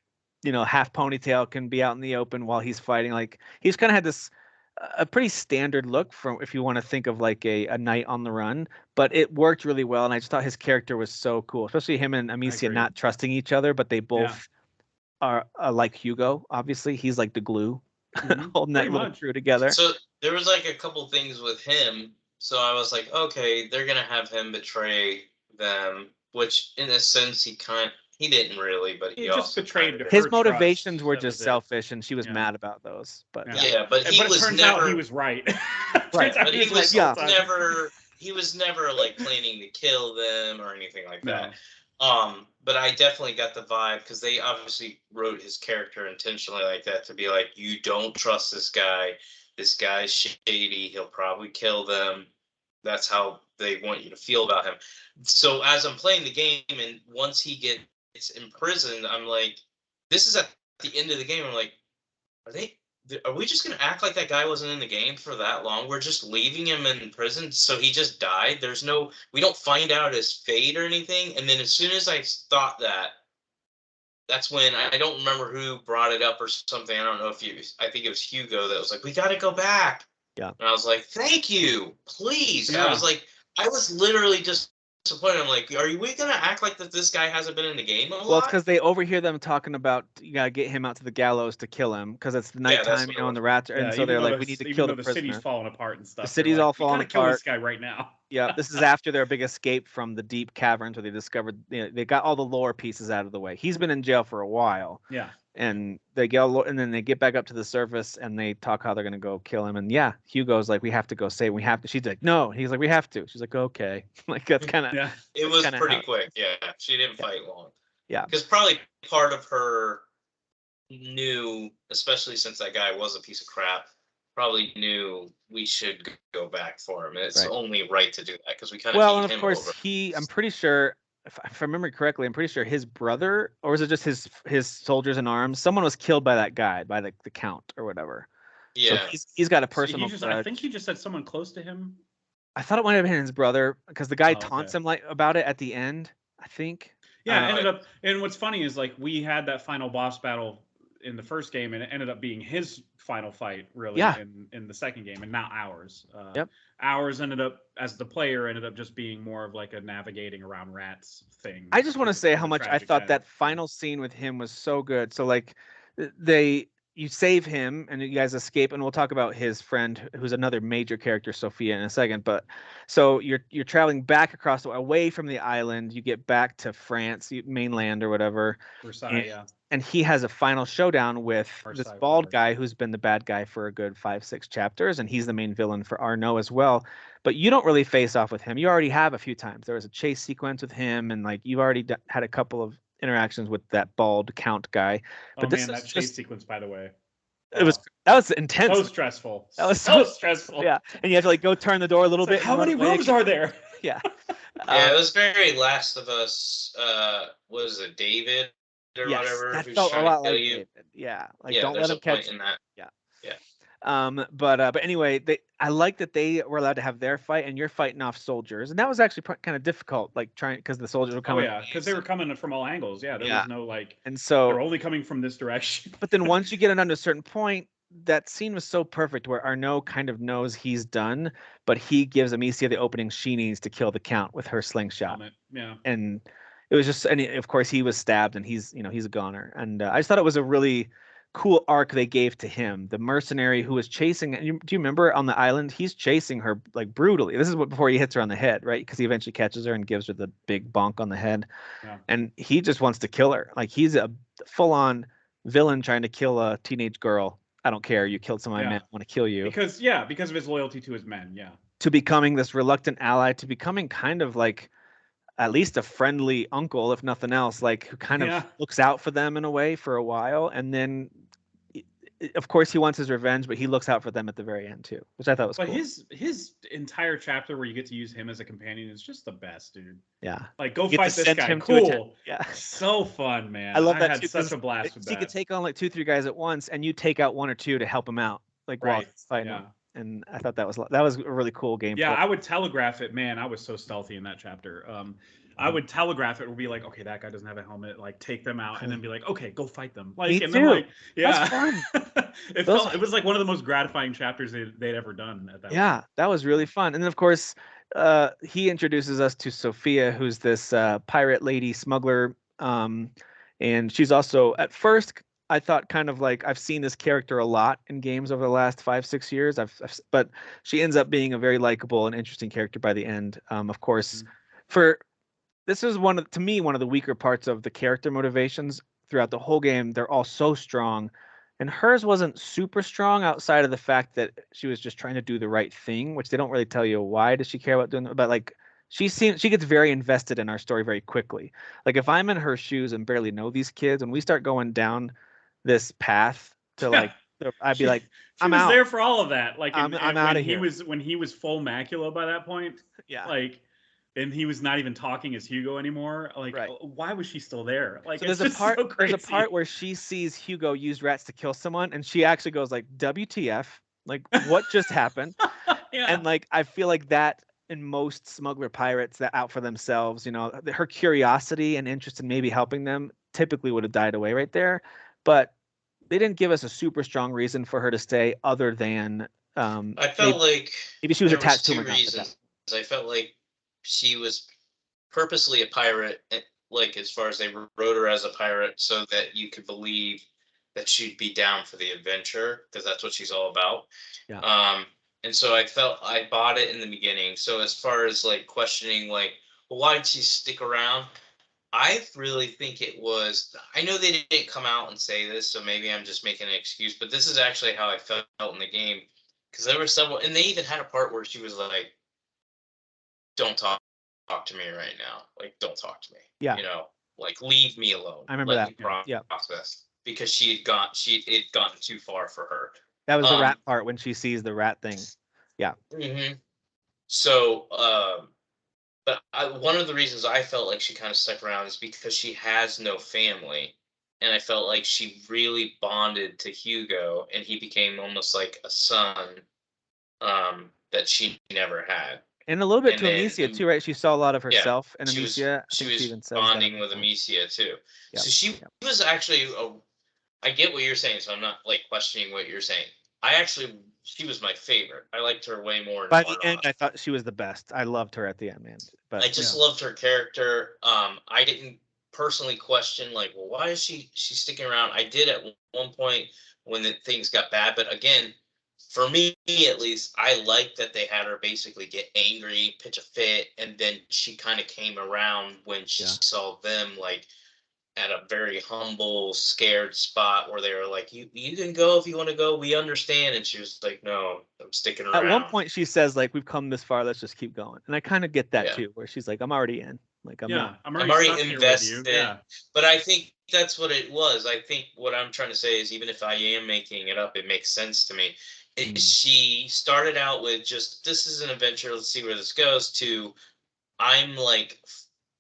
half ponytail can be out in the open while he's fighting. Like he's kind of had this a pretty standard look from, if you want to think of like a knight on the run, but it worked really well, and I just thought his character was so cool, especially him and Amicia not trusting each other, but they both are like Hugo. Obviously he's like the glue holding that little crew together. So there was like a couple things with him, so I was like, okay, they're gonna have him betray them, which in a sense he didn't really, but he just also betrayed her. His motivations were just selfish, and she was mad about those. But but he was turns never. Out he was right. Right, but he was never. He was never like planning to kill them or anything like that. But I definitely got the vibe, because they obviously wrote his character intentionally like that, to be like, you don't trust this guy. This guy's shady. He'll probably kill them. That's how they want you to feel about him. So as I'm playing the game, and once he gets imprisoned, I'm like, this is at the end of the game. I'm like, are we just gonna act like that guy wasn't in the game for that long? We're just leaving him in prison, so he just died. We don't find out his fate or anything. And then as soon as I thought that, that's when I don't remember who brought it up or something. I don't know I think it was Hugo that was like, we got to go back. Yeah. And I was like, thank you, please. Yeah. I was literally just disappointed. I'm like, are we gonna act like that this guy hasn't been in the game a lot? Well, it's because they overhear them talking about, you gotta get him out to the gallows to kill him, because it's the nighttime, and the rats are, and so they're like, we need to kill the prisoner. The city's falling apart and stuff. The city's all falling apart. Kill this guy right now. Yeah, this is after their big escape from the deep caverns, where they discovered, they got all the lore pieces out of the way. He's been in jail for a while. Yeah. And and then they get back up to the surface, and they talk how they're gonna go kill him. And yeah, Hugo's like, we have to go save him. We have to. She's like, no. He's like, we have to. She's like, okay. Like that's kind of. Yeah. It was pretty quick. Yeah, she didn't fight long. Yeah. Because probably part of her knew, especially since that guy was a piece of crap, probably knew we should go back for him. And it's only right to do that, because we kind of. Well, and of course I'm pretty sure. If I remember correctly, I'm pretty sure his brother, or was it just his soldiers in arms? Someone was killed by that guy, by the count or whatever. Yeah, so he's got a personal. I think he just said someone close to him. I thought it might have been his brother, because the guy taunts him like about it at the end, I think. Yeah, it ended up. And what's funny is, like, we had that final boss battle in the first game, and it ended up being his final fight, really, in the second game, and not ours. Ours ended up, as the player, ended up just being more of like a navigating around rats thing. I just want to say how much I thought that final scene with him was so good. So like, you save him and you guys escape, and we'll talk about his friend, who's another major character, Sophia, in a second. But so you're traveling back across away from the island. You get back to France, mainland or whatever. Versailles, and he has a final showdown with this bald guy who's been the bad guy for a good 5-6 chapters, and he's the main villain for Arnaud as well. But you don't really face off with him. You already have a few times. There was a chase sequence with him, and like you've already had a couple of interactions with that bald count guy. But this that chase sequence, by the way, that was intense. So stressful. That was so stressful. Yeah, and you have to like go turn the door a little bit. How many rooms are there? Yeah. Yeah, it was very Last of Us. What is it, David or whatever? That who's felt a trying lot to kill like you. David. Yeah, like don't let him catch. In that. Yeah. But anyway, I like that they were allowed to have their fight, and you're fighting off soldiers, and that was actually kind of difficult, like trying because the soldiers were Oh coming. yeah, because they were coming from all angles. Yeah, there Yeah. was no like. And They're so, only coming from this direction. but then once you get it under a certain point, that scene was so perfect where Arnaud kind of knows he's done, but he gives Amicia the opening she needs to kill the Count with her slingshot. Helmet. Yeah. And it was just, and of course he was stabbed, and he's a goner. And I just thought it was a really cool arc they gave to him, the mercenary who was chasing. Do you remember on the island? He's chasing her like brutally. This is before he hits her on the head, right? Because he eventually catches her and gives her the big bonk on the head. Yeah. And he just wants to kill her. Like he's a full-on villain trying to kill a teenage girl. I don't care. You killed someone I meant. I want to kill you. Because of his loyalty to his men. Yeah. To becoming this reluctant ally, to becoming kind of like at least a friendly uncle, if nothing else, like who kind of looks out for them in a way for a while. And then, of course, he wants his revenge, but he looks out for them at the very end too, which I thought was cool. But his entire chapter where you get to use him as a companion is just the best, dude. Yeah. Like, go fight this guy. Cool. Yeah. So fun, man. I love that. I had such a blast with that. He could take on like 2-3 guys at once, and you take out 1 or 2 to help him out, like while he's fighting him. And I thought that was a really cool gameplay. Yeah, I would telegraph it. Man, I was so stealthy in that chapter. I would telegraph it. Would be like, okay, that guy doesn't have a helmet. Like, take them out, and then be like, okay, go fight them. Like, Me and too. then like, That's fun. It was like one of the most gratifying chapters they'd ever done at that. Yeah, that was really fun. And then of course, he introduces us to Sophia, who's this pirate lady smuggler, and she's also at first. I thought kind of like I've seen this character a lot in games over the last 5-6 years. But she ends up being a very likable and interesting character by the end. Of course, this is to me one of the weaker parts of the character motivations throughout the whole game. They're all so strong, and hers wasn't super strong outside of the fact that she was just trying to do the right thing, which they don't really tell you why does she care about doing that. But like she gets very invested in our story very quickly. Like if I'm in her shoes and barely know these kids, and we start going down this path to like, I'd be like, I'm out. There for all of that. Like I'm out of here. When he was full macula by that point. Yeah. Like, and he was not even talking as Hugo anymore. Like, why was she still there? Like, so there's a part where she sees Hugo use rats to kill someone, and she actually goes like, "WTF? Like, what just happened?" And like, I feel like that in most smuggler pirates that out for themselves, her curiosity and interest in maybe helping them typically would have died away right there. But they didn't give us a super strong reason for her to stay, other than I felt like maybe she was attached to him. I felt like she was purposely a pirate, like as far as they wrote her as a pirate, so that you could believe that she'd be down for the adventure, because that's what she's all about. Yeah. And so I bought it in the beginning. So as far as like questioning, like, well, why did she stick around? I really think it was, I know they didn't come out and say this, so maybe I'm just making an excuse, but this is actually how I felt in the game. Because there were several, and they even had a part where she was like, don't talk to me right now. Like, don't talk to me. Yeah. Like, leave me alone. I remember that. Process. Because it had gotten too far for her. That was the rat part when she sees the rat thing. Yeah. Mm-hmm. So, but one of the reasons I felt like she kind of stuck around is because she has no family. And I felt like she really bonded to Hugo, and he became almost like a son that she never had. And a little bit to Amicia too, right? She saw a lot of herself in Amicia. She was bonding with Amicia too. Yeah. So she was actually, I get what you're saying, so I'm not like questioning what you're saying. She was my favorite. I liked her way more. By the end, I thought she was the best. I loved her at the end, man. But I just loved her character. I didn't personally question like, well, why is she sticking around? I did at one point when things got bad, but again, for me at least, I liked that they had her basically get angry, pitch a fit, and then she kind of came around when she saw them like at a very humble, scared spot where they were like, you can go if you want to go, we understand. And she was like, no, I'm sticking around. At one point she says like, we've come this far, let's just keep going. And I kind of get that too, where she's like, I'm already in. Like I'm already invested. But I think that's what it was. I think what I'm trying to say is, even if I am making it up, it makes sense to me. She started out with just, this is an adventure, let's see where this goes, to I'm like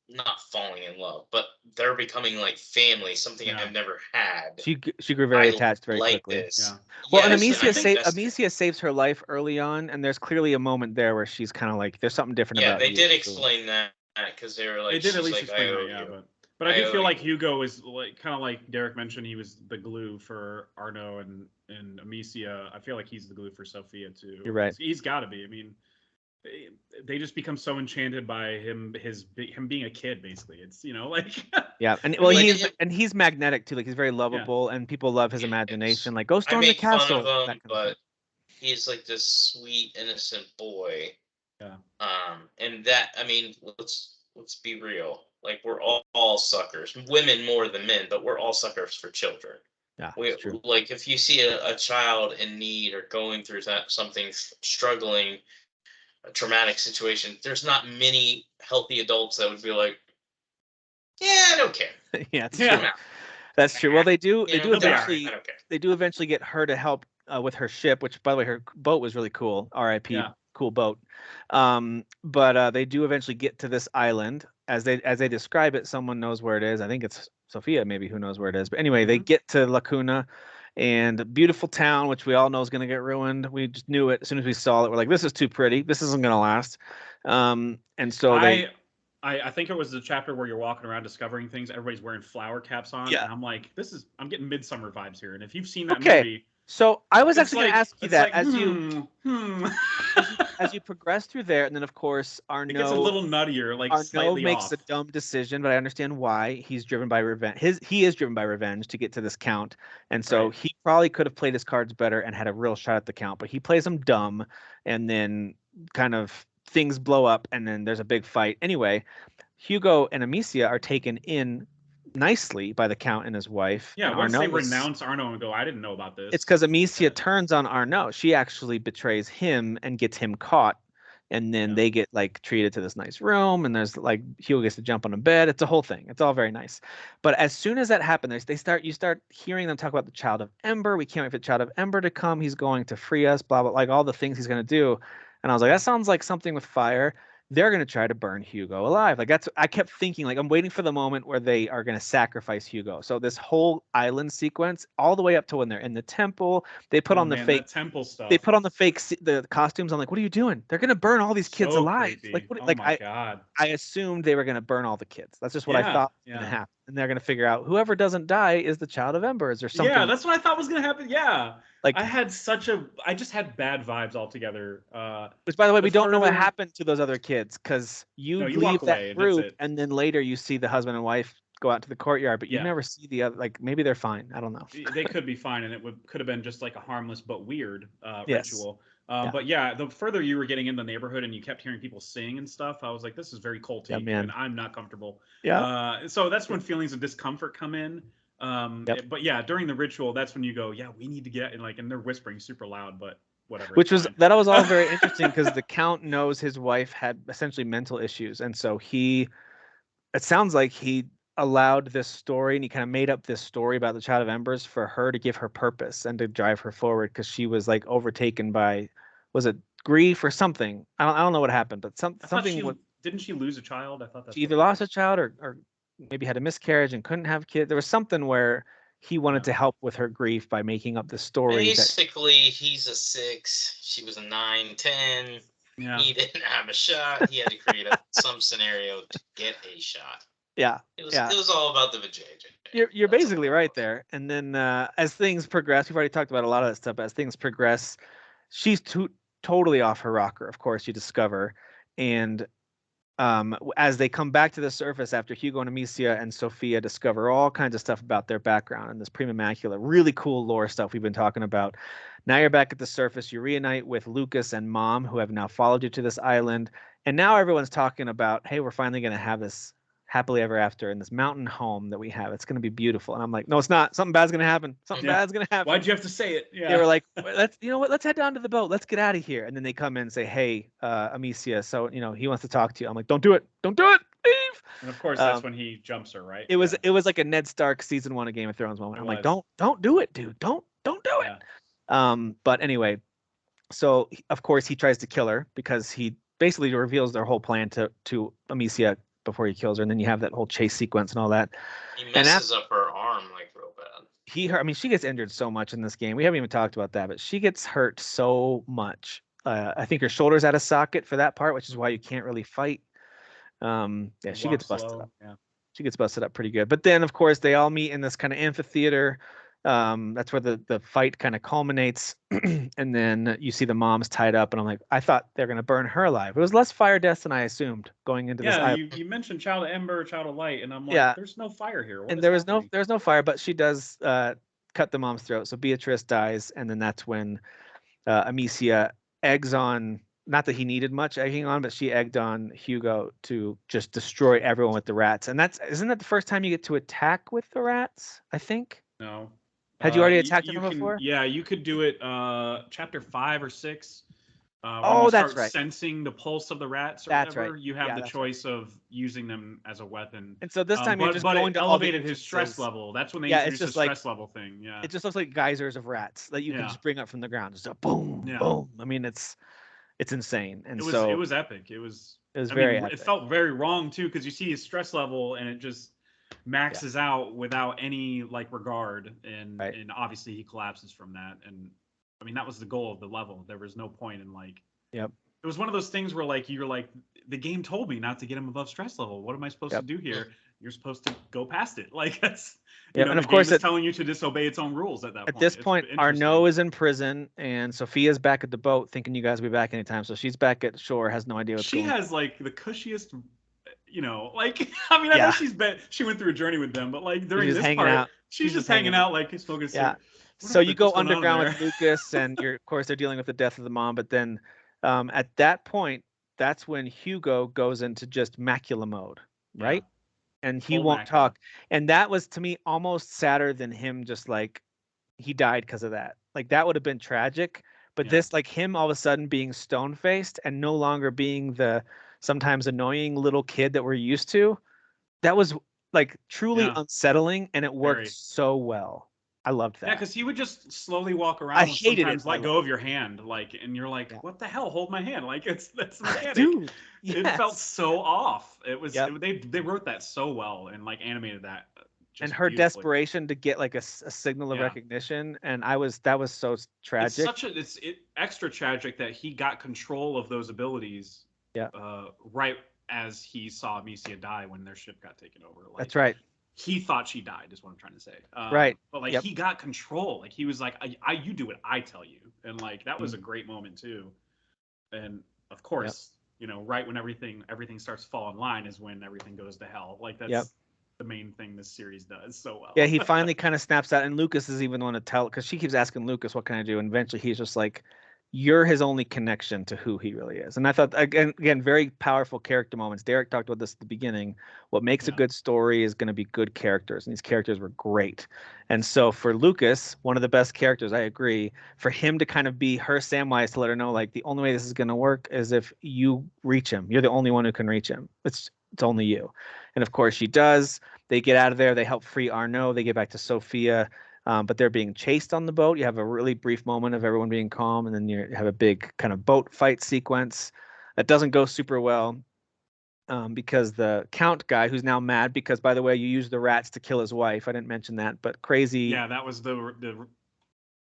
not falling in love, but they're becoming like family, something I've never had. She grew very attached very like quickly. This. Yeah. Well, and Yes, Amicia saves her life early on, and there's clearly a moment there where she's kind of like, "There's something different about they you." did explain that because they were like, They did at she's least like, explain I owe that, yeah. you. But I do feel like Hugo is like kind of like Derek mentioned. He was the glue for Arno and Amicia. I feel like he's the glue for Sophia too. You're right. He's got to be. I mean, they just become so enchanted by him being a kid. Basically, it's like yeah, and well, he's magnetic too. Like he's very lovable, and people love his imagination. Like go storm the castle. I make fun of him, but he's like this sweet, innocent boy. Yeah. And that, I mean, let's be real. Like we're all suckers, women more than men, but we're all suckers for children. Yeah, true. Like if you see a child in need or going through something, struggling, a traumatic situation, there's not many healthy adults that would be like, yeah, I don't care. Yeah, that's true. Well, they do eventually they do eventually get her to help with her ship, which by the way, her boat was really cool. R.I.P. Yeah. Cool boat. But they do eventually get to this island. As they describe it, someone knows where it is. I think it's Sophia, maybe, who knows where it is. But anyway, they get to Lacuna, and a beautiful town, which we all know is going to get ruined. We just knew it as soon as we saw it. We're like, this is too pretty. This isn't going to last. And so I think it was the chapter where you're walking around discovering things. Everybody's wearing flower caps on. Yeah. And I'm like, I'm getting Midsummer vibes here. And if you've seen that movie. So I was actually going to ask you that like, as you progress through there, and then of course Arno it gets a little nuttier, like Arno slightly makes off. a dumb decision, but I understand why. He's driven by revenge. He is driven by revenge to get to this count, and so he probably could have played his cards better and had a real shot at the count, but he plays them dumb, and then kind of things blow up, and then there's a big fight. Anyway, Hugo and Amicia are taken in nicely by the count and his wife. Yeah, and once they renounce Arno and go, I didn't know about this. It's because Amicia turns on Arno. She actually betrays him and gets him caught, and then they get like treated to this nice room, and there's like Hugo gets to jump on a bed. It's a whole thing. It's all very nice. But as soon as that happens, you start hearing them talk about the Child of Ember. We can't wait for the Child of Ember to come. He's going to free us. Blah blah, like all the things he's going to do. And I was like, that sounds like something with fire. They're going to try to burn Hugo alive. Like I kept thinking, like, I'm waiting for the moment where they are going to sacrifice Hugo. So this whole island sequence, all the way up to when they're in the temple, they put on the fake temple stuff. They put on the costumes. I'm like, what are you doing? They're going to burn all these kids alive. Creepy. Like, what, God. I assumed they were going to burn all the kids. That's just what I thought was going to happen. And they're going to figure out whoever doesn't die is the Child of Ember. Is there something? Yeah, that's what I thought was going to happen. Yeah. Like I just had bad vibes altogether. Which, by the way, we don't know what happened to those other kids, because you leave that group, and then later you see the husband and wife go out to the courtyard, but you never see the other. Like maybe they're fine. I don't know. They could be fine, and it could have been just like a harmless but weird ritual. But yeah, the further you were getting in the neighborhood and you kept hearing people sing and stuff, I was like, this is very culty, and I'm not comfortable. Yeah. So that's when feelings of discomfort come in. But yeah, during the ritual, that's when you go, yeah, we need to get, and they're whispering super loud, but whatever. Which was all very interesting, because the Count knows his wife had essentially mental issues, and so it sounds like he allowed this story, and he kind of made up this story about the Child of Embers for her to give her purpose and to drive her forward, because she was like overtaken by, was it grief or something? I don't know what happened, but something. Didn't she lose a child? I thought that she either lost a child or maybe had a miscarriage and couldn't have kids. There was something where he wanted to help with her grief by making up the story. Basically, he's a 6. She was a 9, 10. Yeah. He didn't have a shot. He had to create some scenario to get a shot. Yeah. It was all about the vajayjay. You're basically right there. And then as things progress, we've already talked about a lot of that stuff, but as things progress, she's totally off her rocker, of course, you discover. And as they come back to the surface after Hugo and Amicia and Sophia discover all kinds of stuff about their background and this Prima Macula, really cool lore stuff we've been talking about. Now you're back at the surface. You reunite with Lucas and Mom, who have now followed you to this island. And now everyone's talking about, hey, we're finally going to have this happily ever after in this mountain home that we have. It's going to be beautiful. And I'm like, no, it's not. Something bad's going to happen. Something bad's going to happen. Why'd you have to say it? Yeah. They were like, let's head down to the boat. Let's get out of here. And then they come in and say, hey, Amicia, so, he wants to talk to you. I'm like, don't do it. Don't do it. Leave. And of course, that's when he jumps her, right? It was like a Ned Stark season 1 of Game of Thrones moment. I'm like, don't do it, dude. Don't do it. But anyway, so of course he tries to kill her, because he basically reveals their whole plan to Amicia before he kills her, and then you have that whole chase sequence and all that. He messes up her arm like real bad. I mean, she gets injured so much in this game. We haven't even talked about that, but she gets hurt so much. I think her shoulder's out of socket for that part, which is why you can't really fight. Yeah, she gets busted up. Yeah. She gets busted up pretty good. But then, of course, they all meet in this kind of amphitheater. That's where the fight kind of culminates. And then you see the mom's tied up, and I'm like, I thought they're gonna burn her alive. It was less fire deaths than I assumed going into this. Yeah, you mentioned Child of Ember, Child of Light, and I'm like, Yeah. there's no fire here. What And is there was happening? no fire, but she does cut the mom's throat. So Beatrice dies, and then that's when Amicia eggs on. Not that he needed much egging on, but she egged on Hugo to just destroy everyone with the rats. And isn't that the first time you get to attack with the rats? I think. No. Had you already attacked them can, before? Yeah, you could do it chapter 5 or 6. Oh, when you that's start right. sensing the pulse of the rats or That's whatever, right. you have Yeah, the that's choice of using them as a weapon. And so this time you're just but going it to all the elevated his stress entrances. level. That's when they Yeah, it's introduced the just like- stress level thing. Yeah. It just looks like geysers of rats that you can Yeah. just bring up from the ground. Just a boom, Yeah. boom. I mean, it's insane. And It was so it was epic. It was very mean, epic. it felt very wrong too, because you see his stress level and it just maxes out without any like regard, and Right. and obviously he collapses from that. And I mean, that was the goal of the level. There was no point in like Yep. It was one of those things where like you're like, the game told me not to get him above stress level. What am I supposed Yep. to do here? You're supposed to go past it. Like that's Yep, know, and the of course game is it- telling you to disobey its own rules at that point. At this It's point, interesting. Arnaud is in prison, and Sophia's back at the boat, thinking you guys will be back anytime. So she's back at shore, has no idea what's She going on. has like the cushiest, like I mean, I Yeah. know she went through a journey with them, but like during She's this hanging part, out. she's just hanging out, like smoking a Yeah. cigarette. What So up, you Rick? go What's going on underground there? with Lucas, and of course they're dealing with the death of the mom. But then at that point, that's when Hugo goes into just macula mode, right? And he Full won't macula. talk. And that was to me almost sadder than him just like he died because of that. Like that would have been tragic. But Yeah. this, like him all of a sudden being stone faced and no longer being the sometimes annoying little kid that we're used to, that was like truly Yeah. unsettling, and it worked Very. so well. I loved that. Yeah, because he would just slowly walk around. I and hated it, sometimes by let the go of your hand, like, and you're like, Yeah. "What the hell? Hold my hand!" Like that's mechanic. Dude, It felt yes. so off. It was Yep. they wrote that so well and like animated that. Just And her beautifully. desperation to get like a signal of Yeah. recognition, and that was so tragic. It's extra tragic that he got control of those abilities. Yeah. Right as he saw Amicia die when their ship got taken over. Like, That's right. He thought she died, is what I'm trying to say. Right. But like Yep. he got control. Like he was like, you do what I tell you, and like that was a great moment too. And of course, right when everything starts to fall in line is when everything goes to hell. Like that's the main thing this series does so well. Yeah, he finally kind of snaps out, and Lucas is even the one to tell, because she keeps asking Lucas, "What can I do?" And eventually he's just like, "You're his only connection to who he really is." And I thought again, very powerful character moments. Derek talked about this at the beginning. What makes a good story is going to be good characters, and these characters were great. And so for Lucas, one of the best characters, I agree. For him to kind of be her Samwise, to let her know like the only way this is going to work is if you reach him. You're the only one who can reach him. It's only you. And of course she does. They get out of there. They help free Arnaud. They get back to Sophia. But they're being chased on the boat. You have a really brief moment of everyone being calm, and then you have a big kind of boat fight sequence that doesn't go super well because the Count guy, who's now mad because, by the way, you used the rats to kill his wife. I didn't mention that, but crazy. Yeah, that was the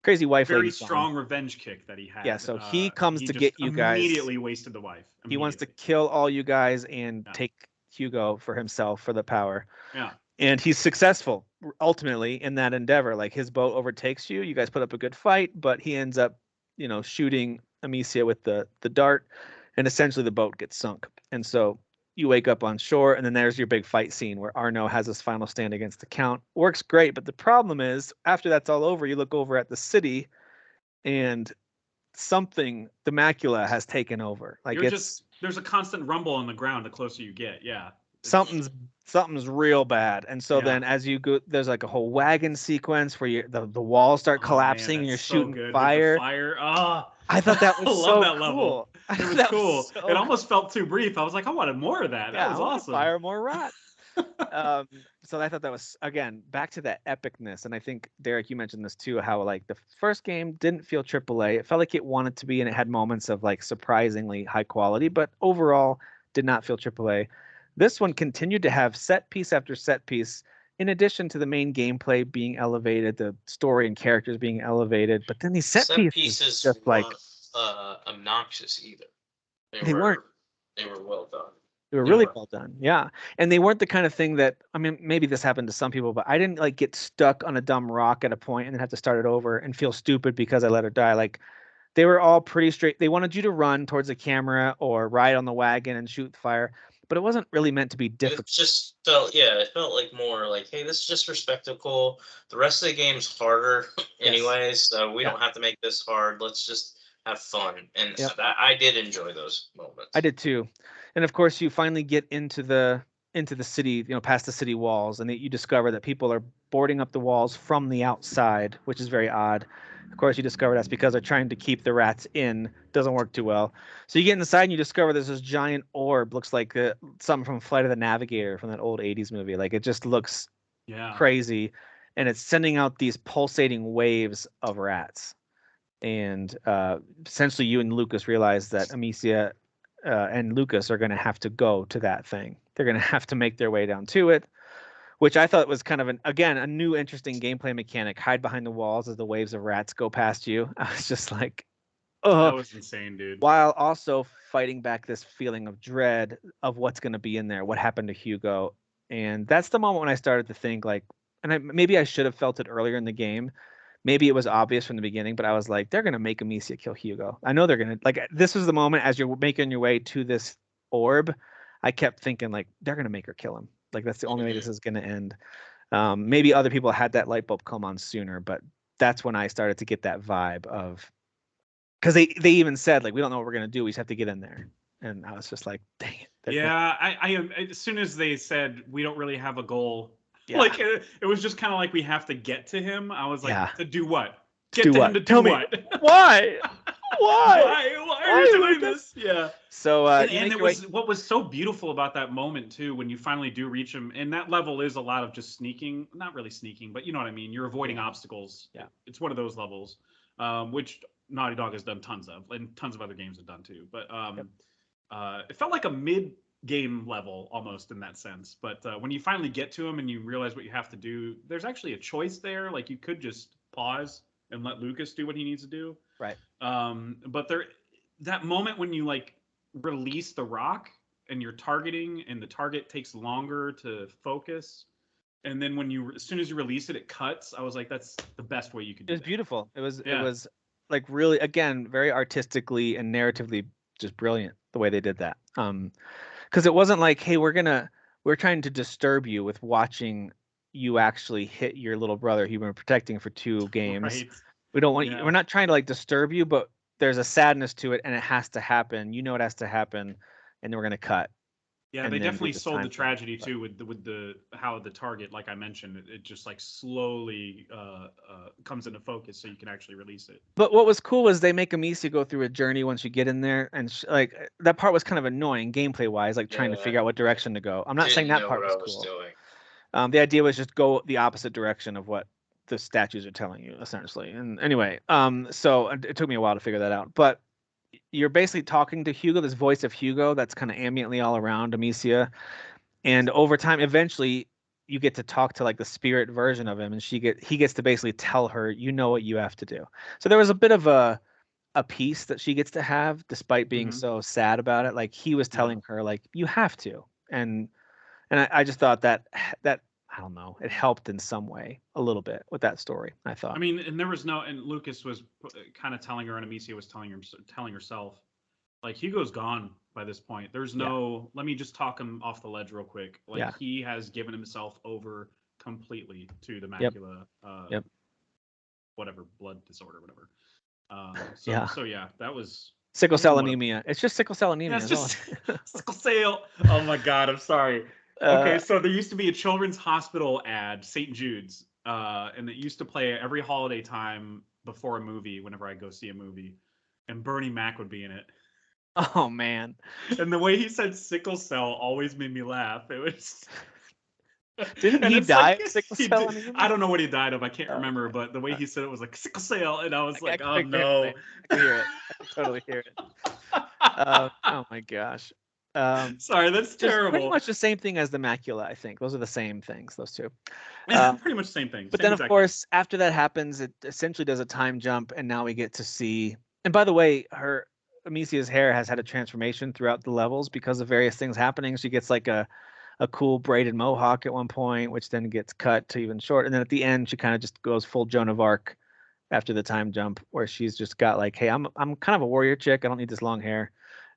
crazy wife. very lady strong revenge kick that he had. Yeah, so he comes to get you guys. Immediately wasted the wife. He wants to kill all you guys and take Hugo for himself for the power. Yeah. And he's successful ultimately in that endeavor. Like his boat overtakes you. You guys put up a good fight, but he ends up, shooting Amicia with the dart, and essentially the boat gets sunk. And so you wake up on shore, and then there's your big fight scene where Arnaud has his final stand against the Count. Works great, but the problem is after that's all over, you look over at the city, and the macula has taken over. Like there's a constant rumble on the ground the closer you get. Yeah. Something's real bad. And so then as you go, there's like a whole wagon sequence where the walls start collapsing and you're shooting fire. I thought that was so that cool. level. It was cool. It almost felt too brief. I was like, I wanted more of that. That was awesome. Fire more rats. So I thought that was, again, back to that epicness. And I think, Derek, you mentioned this too, how like the first game didn't feel AAA. It felt like it wanted to be, and it had moments of like surprisingly high quality, but overall did not feel AAA. This one continued to have set piece after set piece, in addition to the main gameplay being elevated, the story and characters being elevated. But then these set pieces just like obnoxious either. They weren't. They were well done. They were really well done. Yeah. And they weren't the kind of thing that, I mean, maybe this happened to some people, but I didn't like get stuck on a dumb rock at a point and then have to start it over and feel stupid because I let her die. Like they were all pretty straight. They wanted you to run towards the camera or ride on the wagon and shoot fire, but it wasn't really meant to be difficult. It just felt like more like, hey, this is just for spectacle. The rest of the game's harder anyways, so we don't have to make this hard. Let's just have fun. And I did enjoy those moments. I did too. And of course, you finally get into the city, past the city walls, and you discover that people are boarding up the walls from the outside, which is very odd. Of course, you discover that's because they're trying to keep the rats in. Doesn't work too well. So you get inside and you discover there's this giant orb. Looks like something from Flight of the Navigator from that old 80s movie. Like it just looks crazy. And it's sending out these pulsating waves of rats. And essentially you and Lucas realize that Amicia and Lucas are going to have to go to that thing. They're going to have to make their way down to it, which I thought was kind of a new interesting gameplay mechanic. Hide behind the walls as the waves of rats go past you. I was just like, oh, that was insane, dude. While also fighting back this feeling of dread of what's going to be in there, what happened to Hugo. And that's the moment when I started to think like, maybe I should have felt it earlier in the game. Maybe it was obvious from the beginning, but I was like, they're going to make Amicia kill Hugo. I know they're going to, like, this was the moment as you're making your way to this orb. I kept thinking like, they're going to make her kill him. Like, that's the only way this is going to end. Maybe other people had that light bulb come on sooner, but that's when I started to get that vibe of, because they even said like, we don't know what we're going to do. We just have to get in there. And I was just like, dang it. Yeah. I as soon as they said, we don't really have a goal. Yeah. Like it was just kind of like we have to get to him. I was like, to do what? Get to him to do what? Why? Why are you doing this? Yeah. So and it was what was so beautiful about that moment too, when you finally do reach him, and that level is a lot of just sneaking, not really sneaking, but you know what I mean. You're avoiding obstacles. Yeah. It's one of those levels, which Naughty Dog has done tons of, and tons of other games have done too. But it felt like a mid-game level almost in that sense. But when you finally get to him and you realize what you have to do, there's actually a choice there. Like you could just pause and let Lucas do what he needs to do. Right. But that moment when you like release the rock and you're targeting and the target takes longer to focus, and then as soon as you release it, it cuts. I was like, that's the best way you could do it. It was beautiful. It was like really, again, very artistically and narratively just brilliant the way they did that. Because it wasn't like, hey, we're trying to disturb you with watching you actually hit your little brother you've been protecting for 2 games. Right. We don't want we're not trying to like disturb you, but there's a sadness to it and it has to happen. You know it has to happen, and then we're gonna cut. Yeah, they definitely sold the tragedy too with the how the target, like I mentioned, it just like slowly comes into focus so you can actually release it. But what was cool was they make Amicia go through a journey once you get in there, and like that part was kind of annoying gameplay wise, like trying to figure out what direction to go. I'm not saying that part was cool. The idea was just go the opposite direction of what the statues are telling you, essentially. And anyway, so it took me a while to figure that out. But you're basically talking to Hugo, this voice of Hugo that's kind of ambiently all around Amicia. And over time, eventually, you get to talk to like the spirit version of him, and he gets to basically tell her, you know what you have to do. So there was a bit of a peace that she gets to have, despite being so sad about it. Like he was telling her, like, you have to. And I just thought that I don't know, it helped in some way a little bit with that story, I thought. I mean, and and Lucas was kind of telling her, and Amicia was telling herself, like, Hugo's gone by this point. There's no, let me just talk him off the ledge real quick. Like, he has given himself over completely to the macula, whatever, blood disorder, whatever. So that was sickle cell anemia. It's just sickle cell anemia. That's just sickle cell. Oh my God, I'm sorry. Okay, so there used to be a children's hospital ad, St. Jude's, and it used to play every holiday time before a movie, whenever I go see a movie, and Bernie Mac would be in it. Oh, man. And the way he said sickle cell always made me laugh. It was... Didn't he die of sickle cell anemia? I don't know what he died of. I can't remember, but the way he said it was like sickle cell, and I was like, oh no. I can hear it. I can totally hear it. Oh my gosh. Sorry, that's Just pretty terrible. much the same thing as the macula, I think. Those are the same things, those two. Pretty much the same thing. But Same then, of exact course, after that happens, it essentially does a time jump, and now we get to see. And by the way, Amicia's hair has had a transformation throughout the levels because of various things happening. She gets like a cool braided mohawk at one point, which then gets cut to even short. And then at the end, she kind of just goes full Joan of Arc after the time jump, where she's just got like, hey, I'm kind of a warrior chick. I don't need this long hair.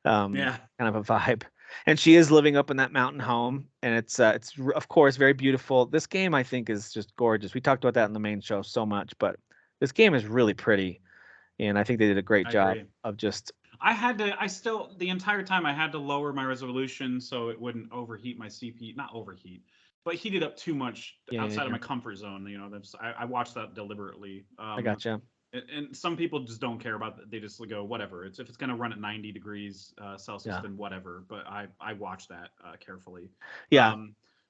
Yeah. Kind of a vibe. And she is living up in that mountain home, and it's of course very beautiful. This game I think is just gorgeous. We talked about that in the main show so much, but this game is really pretty, and I think they did a great I job agree. of just. The entire time I had to lower my resolution so it wouldn't overheat my CPU, not overheat, but heat it up too much outside of my comfort zone. You know, I watched that deliberately. I gotcha. And some people just don't care about that. They just go, whatever. If it's going to run at 90 degrees Celsius, then whatever. But I watched that carefully. Yeah.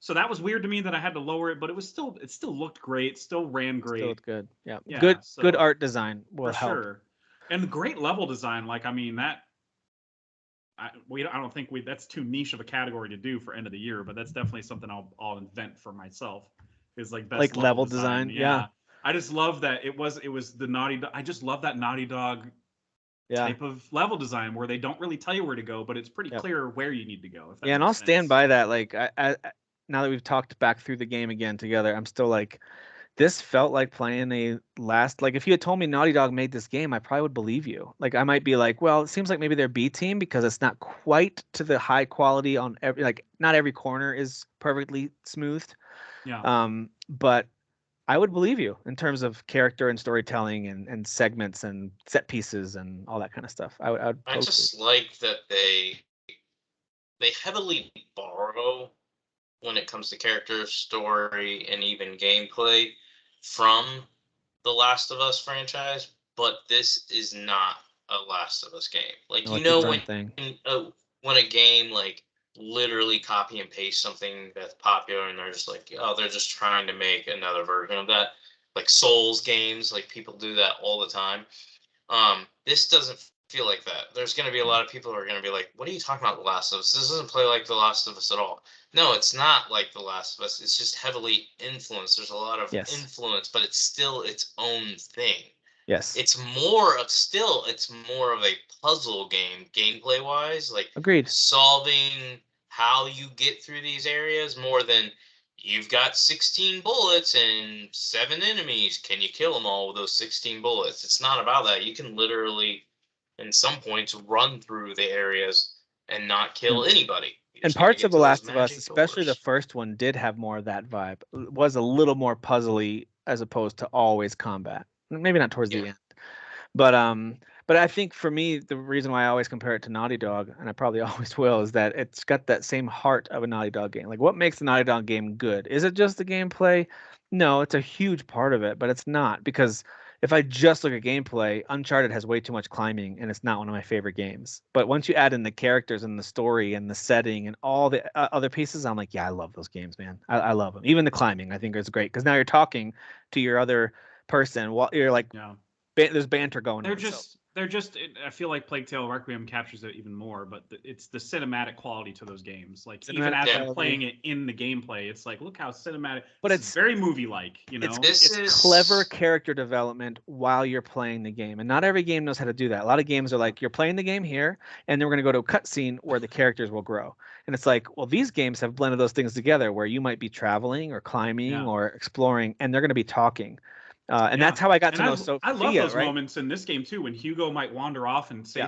So that was weird to me that I had to lower it, but it still looked great. Still ran great. Still looked good. Yeah. Yeah, Good art design will for help. sure. And the great level design. Like, I mean, I don't think that's too niche of a category to do for end of the year, but that's definitely something I'll invent for myself. Is like best level design. Yeah. I just love that it was the Naughty Dog. I just love that Naughty Dog type of level design where they don't really tell you where to go, but it's pretty clear where you need to go. Yeah, and I'll stand by that. Like, I now that we've talked back through the game again together, I'm still like, this felt like playing like if you had told me Naughty Dog made this game, I probably would believe you. Like, I might be like, well, it seems like maybe they're B team because it's not quite to the high quality on every, like, not every corner is perfectly smoothed. Yeah. But I would believe you in terms of character and storytelling and segments and set pieces and all that kind of stuff. I would I just like that they heavily borrow when it comes to character, story, and even gameplay from the Last of Us franchise, but this is not a Last of Us game. Like, No, you it's its know, own thing. when a game like literally copy and paste something that's popular and they're just like, oh, they're just trying to make another version of that. Like Souls games, like people do that all the time. This doesn't feel like that. There's going to be a lot of people who are going to be like, what are you talking about, The Last of Us? This doesn't play like The Last of Us at all. No, it's not like The Last of Us. It's just heavily influenced. There's a lot of influence, but it's still its own thing. Yes. It's more of a puzzle game, gameplay wise, like Agreed. solving how you get through these areas more than you've got 16 bullets and 7 enemies. Can you kill them all with those 16 bullets? It's not about that. You can literally, in some points, run through the areas and not kill anybody. And parts of The Last of Us, especially the first one, did have more of that vibe. It was a little more puzzly as opposed to always combat. Maybe not towards the end. But I think for me, the reason why I always compare it to Naughty Dog, and I probably always will, is that it's got that same heart of a Naughty Dog game. Like, what makes the Naughty Dog game good? Is it just the gameplay? No, it's a huge part of it, but it's not, because if I just look at gameplay, Uncharted has way too much climbing, and it's not one of my favorite games. But once you add in the characters and the story and the setting and all the other pieces, I'm like, yeah, I love those games, man. I love them. Even the climbing, I think, is great, because now you're talking to your other person while you're like, there's banter going on. I feel like Plague Tale Requiem captures it even more, but it's the cinematic quality to those games. Like, even as I'm playing it in the gameplay, it's like, look how cinematic. But it's very movie-like, you know. It's clever character development while you're playing the game, and not every game knows how to do that. A lot of games are like, you're playing the game here, and then we're going to go to a cutscene where the characters will grow. And it's like, well, these games have blended those things together, where you might be traveling or climbing or exploring, and they're going to be talking. And that's how I got to know Sophia. I love those moments in this game too, when Hugo might wander off and say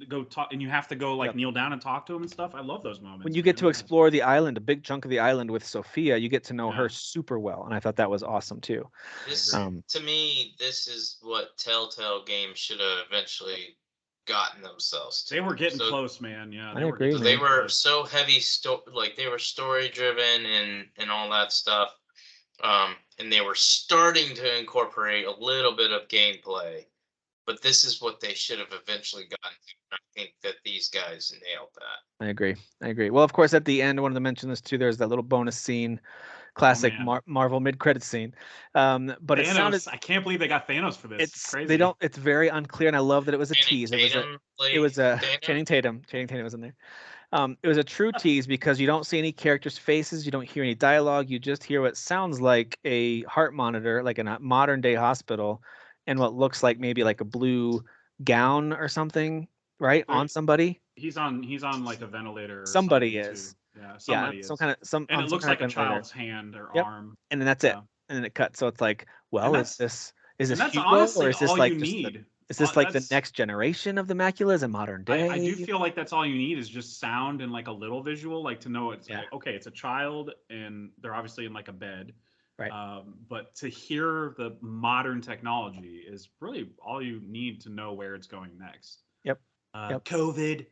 go talk, and you have to go like kneel down and talk to him and stuff. I love those moments. When you get to explore the island, a big chunk of the island with Sophia, you get to know her super well, and I thought that was awesome too. To me, this is what Telltale games should have eventually gotten themselves to. They were getting close, man. Yeah, I agree. They were so heavy, they were story driven and all that stuff. And they were starting to incorporate a little bit of gameplay, but this is what they should have eventually gotten to. I think that these guys nailed that. I agree. Well, of course, at the end, I wanted to mention this too. There's that little bonus scene, classic Marvel mid-credit scene. But Thanos, it sounded. I can't believe they got Thanos for this. It's crazy. They don't. It's very unclear, and I love that it was a tease. It was a Channing Tatum. Channing Tatum was in there. It was a true tease because you don't see any characters' faces, you don't hear any dialogue, you just hear what sounds like a heart monitor, like in a modern day hospital, and what looks like maybe like a blue gown or something, right, Right. on somebody. He's on like a ventilator or Somebody something is. too. Yeah, Yeah, somebody some is. kind of And on it some looks kind like of a ventilator. child's hand or Yep. arm. And then that's it. Yeah. And then it cuts. So it's like, well, And is that's this that's Hugo, honestly or is this all like you just need. is this like the That's next generation of the Maculas in modern day? I do feel like that's all you need is just sound and like a little visual, like to know it's Yeah. okay, it's a child and they're obviously in like a bed. Right. But to hear the modern technology is really all you need to know where it's going next. Yep. COVID.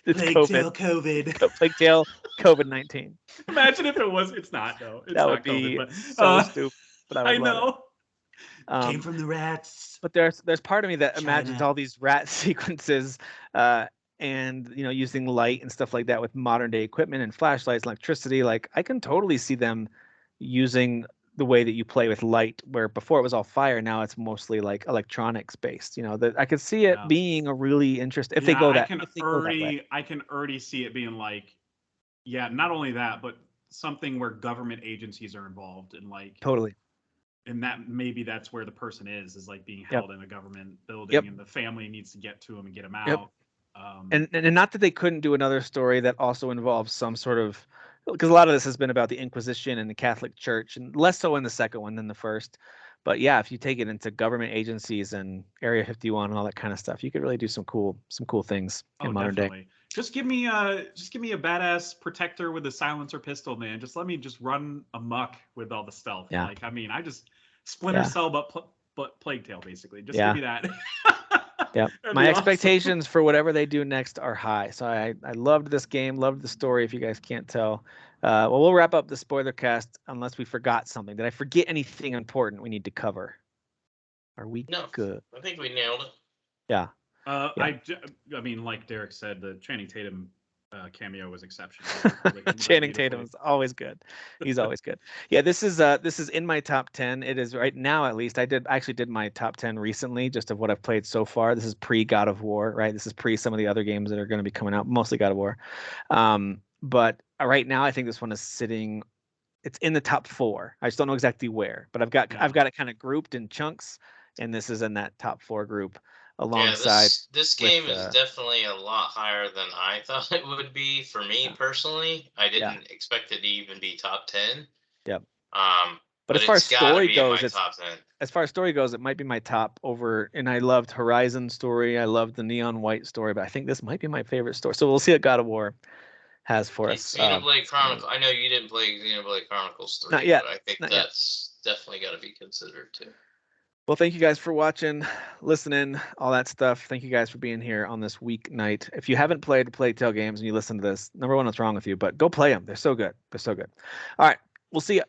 It's Plague COVID. Tale COVID. Plague Tale COVID-19. Imagine if it was. It's not though. It's That not would be COVID. But so stupid. But I would I love it. know. Came from the rats. But there's part of me that China. imagines all these rat sequences, and using light and stuff like that with modern day equipment and flashlights, electricity. Like I can totally see them using the way that you play with light, where before it was all fire, now it's mostly like electronics based. That I could see it Yeah. being a really interesting if they go that way. I can already see it being like, yeah, not only that, but something where government agencies are involved and like Totally. And that maybe that's where the person is like being held in a government building, Yep. and the family needs to get to him and get him Yep. out. And not that they couldn't do another story that also involves some sort of, because a lot of this has been about the Inquisition and the Catholic Church, and less so in the second one than the first. But yeah, if you take it into government agencies and Area 51 and all that kind of stuff, you could really do some cool things in modern day. Just give me a badass protector with a silencer pistol, man. Just let me just run amok with all the stealth. Yeah. Like, I mean, I just Splinter Cell, but Plague Tale, basically. Just give me that. Yeah, my expectations for whatever they do next are high. So I loved this game, loved the story. If you guys can't tell, well, we'll wrap up the spoiler cast unless we forgot something. Did I forget anything important we need to cover? Are we good? I think we nailed it. Yeah. I mean, like Derek said, the Channing Tatum cameo was exceptional. Channing Tatum is always good. He's always good. Yeah, this is in my top 10. It is right now, at least. I actually did my top 10 recently, just of what I've played so far. This is pre God of War, right? This is pre some of the other games that are going to be coming out, mostly God of War. But right now, I think this one is sitting. It's in the top 4. I just don't know exactly where, but I've got it kind of grouped in chunks, and this is in that top 4 group. Alongside this game is definitely a lot higher than I thought it would be for me personally. I didn't expect it to even be top 10. Yep. But as far as story goes, top 10. As far as story goes, it might be my top over. And I loved Horizon story. I loved the Neon White story, but I think this might be my favorite story. So we'll see what God of War has for us. Xenoblade Chronicles. I know you didn't play Xenoblade Chronicles 3, not yet, but I think that's definitely got to be considered too. Well, thank you guys for watching, listening, all that stuff. Thank you guys for being here on this weeknight. If you haven't played Plague Tale games and you listen to this, number one, what's wrong with you? But go play them. They're so good. They're so good. All right. We'll see you.